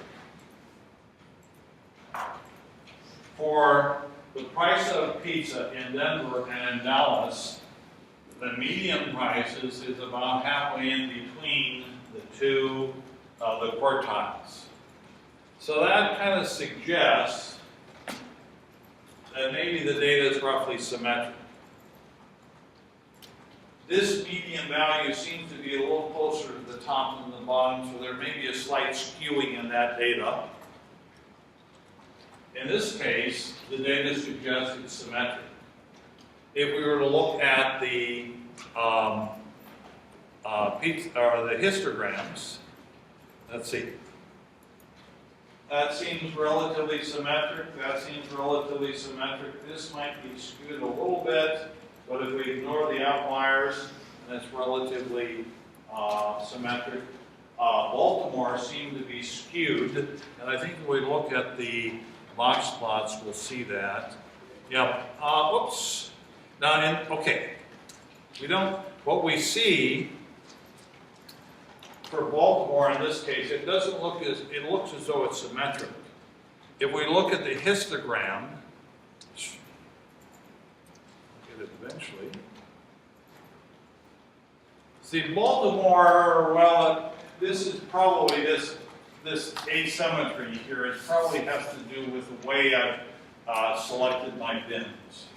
For the price of pizza in Denver and in Dallas, the median prices is about halfway in between the two the quartiles. So that kind of suggests that maybe the data is roughly symmetric. This median value seems to be a little closer to the top than the bottom, so there may be a slight skewing in that data. In this case, the data suggests it's symmetric. If we were to look at the histograms, let's see. That seems relatively symmetric. That seems relatively symmetric. This might be skewed a little bit, but if we ignore the outliers, then it's relatively symmetric. Baltimore seemed to be skewed, and I think if we look at the box plots, we'll see that. Yeah. Whoops. Now, okay. What we see for Baltimore in this case, it looks as though it's symmetric. If we look at the histogram, get it eventually. See, Baltimore, well, this is probably this asymmetry here. It probably has to do with the way I've selected my bins.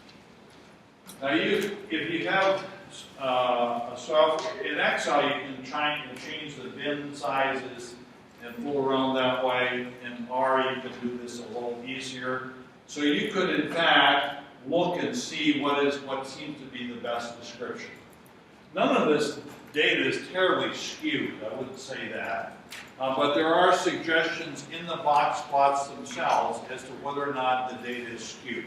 Now, if you have a software in Excel, you can try and change the bin sizes and fool around that way. In R, you can do this a little easier. So you could, in fact, look and see what seems to be the best description. None of this data is terribly skewed, I wouldn't say that. But there are suggestions in the box plots themselves as to whether or not the data is skewed.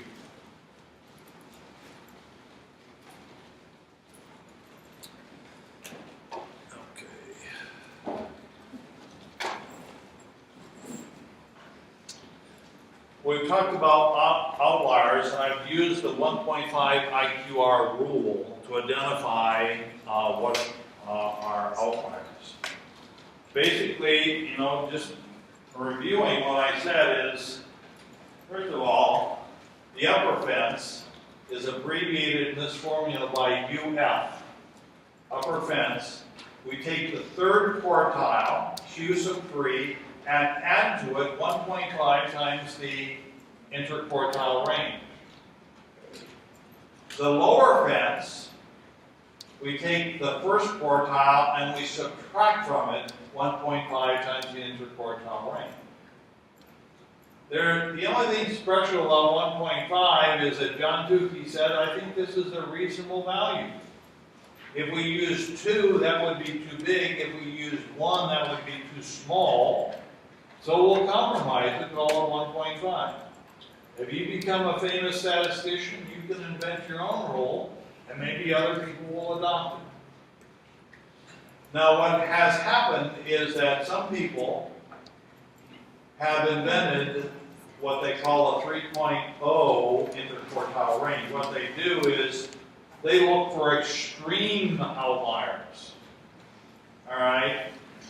We've talked about outliers, and I've used the 1.5 IQR rule to identify what are outliers. Basically, just reviewing what I said is, first of all, the upper fence is abbreviated in this formula by UF. Upper fence, we take the third quartile, Q sub 3, and add to it 1.5 times the interquartile range. The lower fence, we take the first quartile and we subtract from it 1.5 times the interquartile range. The only thing special about 1.5 is that John Tukey said, I think this is a reasonable value. If we use 2, that would be too big. If we use 1, that would be too small. So we'll compromise it all at 1.5. If you become a famous statistician, you can invent your own rule, and maybe other people will adopt it. Now, what has happened is that some people have invented what they call a 3.0 interquartile range. What they do is they look for extreme outliers. All right?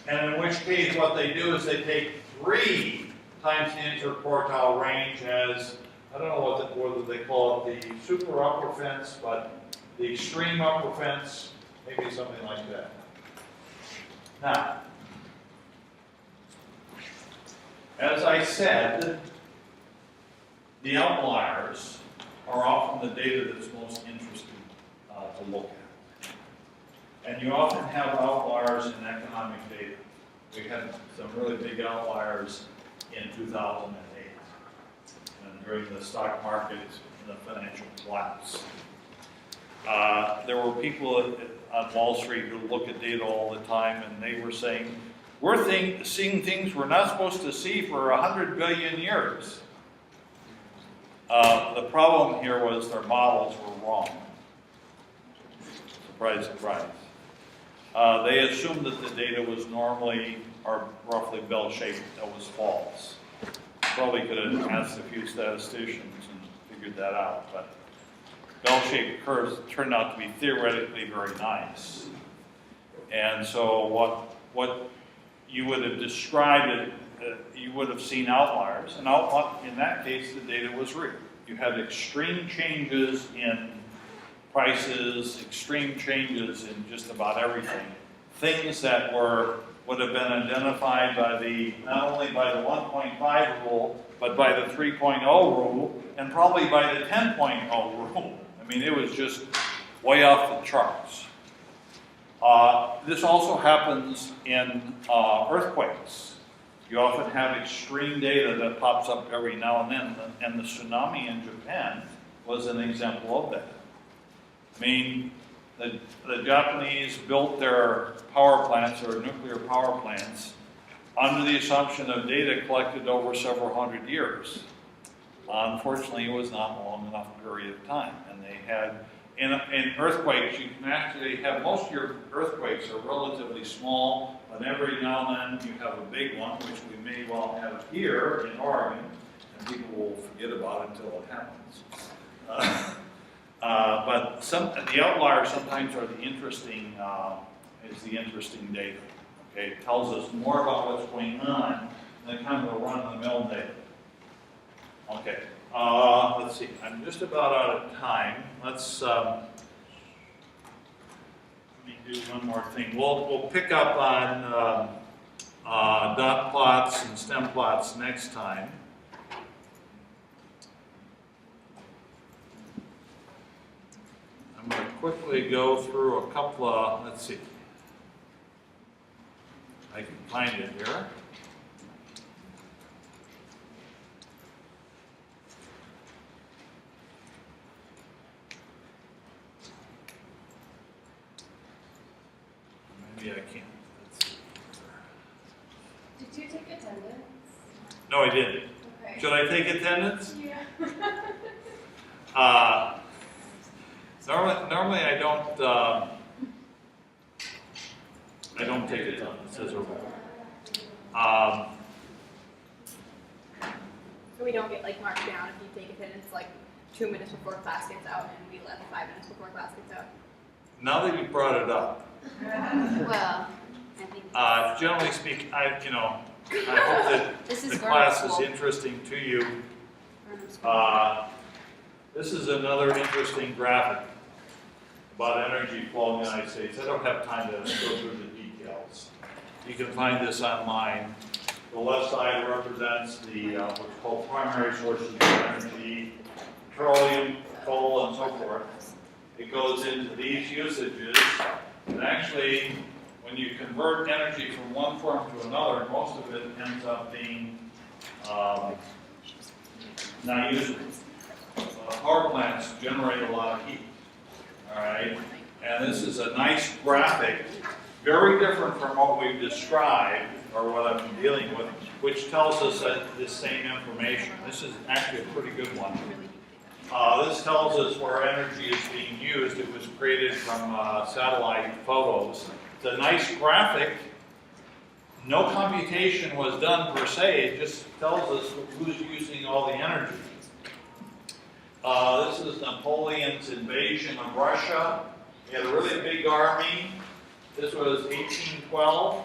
And in which case, what they do is they take 3 times the interquartile range as, I don't know whether they call it the super upper fence, but the extreme upper fence, maybe something like that. Now, as I said, the outliers are often the data that's most interesting to look at. And you often have outliers in economic data. We had some really big outliers in 2008 and during the stock market and the financial collapse. There were people on Wall Street who look at data all the time, and they were saying, we're seeing things we're not supposed to see for 100 billion years. The problem here was their models were wrong. Surprise, surprise. They assumed that the data was normally or roughly bell-shaped. That was false. Probably could have asked a few statisticians and figured that out, but bell-shaped curves turned out to be theoretically very nice. And so what you would have described it, you would have seen outliers, and in that case the data was real. You had extreme changes in prices, extreme changes in just about everything. Things that would have been identified by not only by the 1.5 rule, but by the 3.0 rule, and probably by the 10.0 rule. I mean, it was just way off the charts. This also happens in earthquakes. You often have extreme data that pops up every now and then, and the tsunami in Japan was an example of that. I mean, the Japanese built their power plants, or nuclear power plants, under the assumption of data collected over several hundred years. Unfortunately, it was not a long enough period of time, and they had, in earthquakes, you can actually have, most of your earthquakes are relatively small, but every now and then you have a big one, which we may well have here in Oregon, and people will forget about it until it happens. But the outliers sometimes are the interesting data. Okay, it tells us more about what's going on than kind of a run-of-the-mill data. Okay, let's see. I'm just about out of time. Let's let me do one more thing. We'll pick up on dot plots and stem plots next time. I'm going to quickly go through a couple of, let's see. I can find it here. Maybe I can't. Let's see. Did you take attendance? No, I didn't. Okay. Should I take attendance? Yeah. Normally I don't take attendance as a rule. So we don't get like marked down if you take attendance like 2 minutes before class gets out and we left 5 minutes before class gets out. Now that you brought it up, Well, I think generally speaking, I hope that this is the class is school. interesting to you. Grown-up school. This is another interesting graphic about energy flow in the United States. I don't have time to go through the details. You can find this online. The left side represents the what's called primary sources of energy, petroleum, coal, and so forth. It goes into these usages, and actually, when you convert energy from one form to another, most of it ends up being not usable. Power plants generate a lot of heat, all right? And this is a nice graphic, very different from what we've described, or what I've been dealing with, which tells us that the same information. This is actually a pretty good one. This tells us where energy is being used. It was created from satellite photos. It's a nice graphic. No computation was done per se. It just tells us who's using all the energy. This is Napoleon's invasion of Russia. He had a really big army. This was 1812.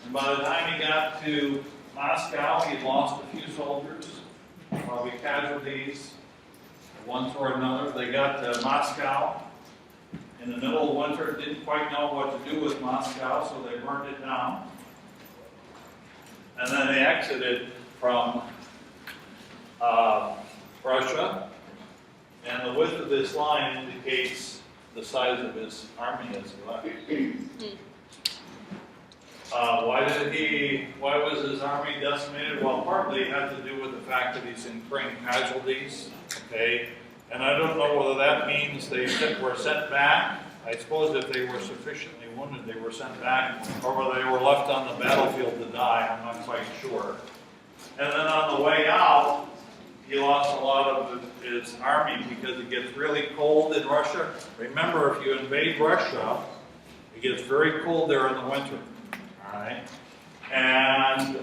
And by the time he got to Moscow, he lost a few soldiers, probably casualties, one or another. They got to Moscow in the middle of winter, didn't quite know what to do with Moscow, so they burned it down. And then they exited from Russia. And the width of this line indicates the size of his army as he left. Why was his army decimated? Well, partly it had to do with the fact that he's incurring casualties, okay? And I don't know whether that means they were sent back. I suppose if they were sufficiently wounded, they were sent back, or whether they were left on the battlefield to die, I'm not quite sure. And then on the way out, he lost a lot of his army because it gets really cold in Russia. Remember, if you invade Russia, it gets very cold there in the winter. Right. And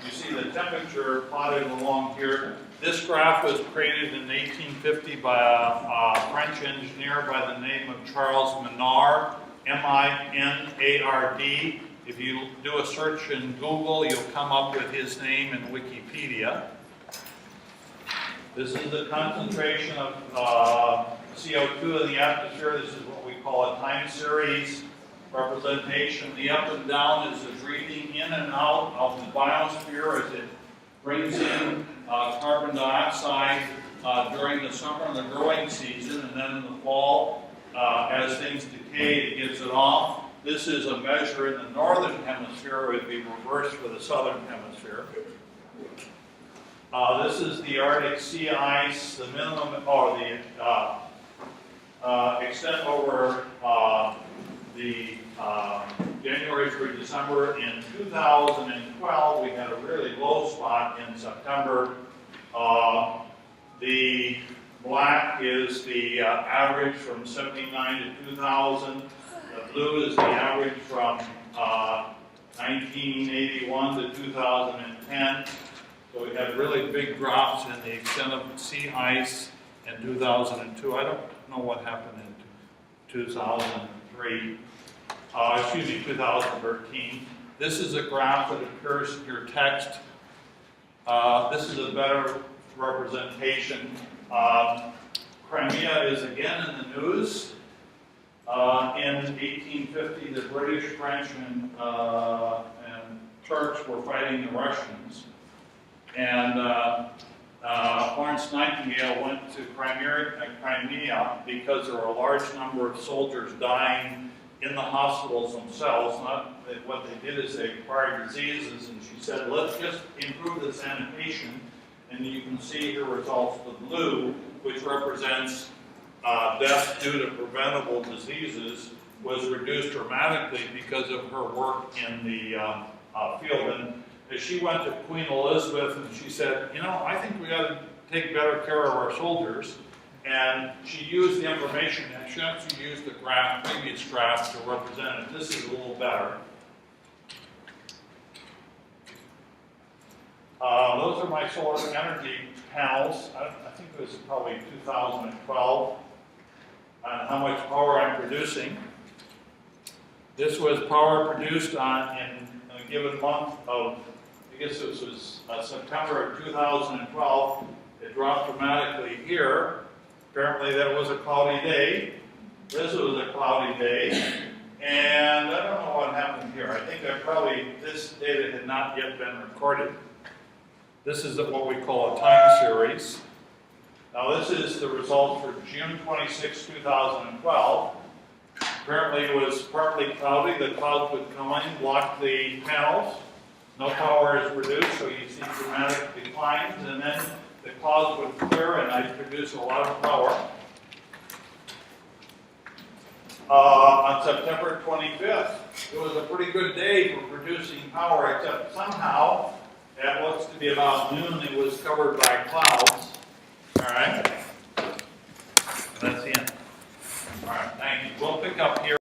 you see the temperature plotted along here. This graph was created in 1850 by a French engineer by the name of Charles Minard, M-I-N-A-R-D. If you do a search in Google, you'll come up with his name in Wikipedia. This is the concentration of CO2 in the atmosphere. This is what we call a time series representation. The up and down is the breathing in and out of the biosphere as it brings in carbon dioxide during the summer and the growing season, and then in the fall, as things decay, it gives it off. This is a measure in the northern hemisphere. It would be reversed for the southern hemisphere. This is the Arctic sea ice, the minimum, or the extent over the January through December. In 2012, we had a really low spot in September. The black is the average from 79 to 2000. The blue is the average from 1981 to 2010. So we had really big drops in the extent of sea ice in 2002. I don't know what happened in 2003. 2013. This is a graph that appears in your text. This is a better representation. Crimea is again in the news. In 1850, the British, French, and Turks were fighting the Russians. And Florence Nightingale went to Crimea because there were a large number of soldiers dying in the hospitals themselves. What they did is they acquired diseases, and she said, let's just improve the sanitation. And you can see here results. The blue, which represents death due to preventable diseases, was reduced dramatically because of her work in the field. And she went to Queen Elizabeth and she said, you know, I think we got to take better care of our soldiers. And she used the information, and she actually used the previous graph to represent it. This is a little better. Those are my solar energy panels. I think it was probably 2012, on how much power I'm producing. This was power produced in a given month of, I guess this was September of 2012. It dropped dramatically here. Apparently that was a cloudy day. This was a cloudy day. And I don't know what happened here. I think this data had not yet been recorded. This is what we call a time series. Now this is the result for June 26, 2012. Apparently it was partly cloudy. The clouds would come in, block the panels. No power is produced, so you see dramatic declines, and then the clouds would clear and I'd produce a lot of power. On September 25th, it was a pretty good day for producing power, except somehow, at what's to be about noon, it was covered by clouds. All right? That's the end. All right, thank you. We'll pick up here.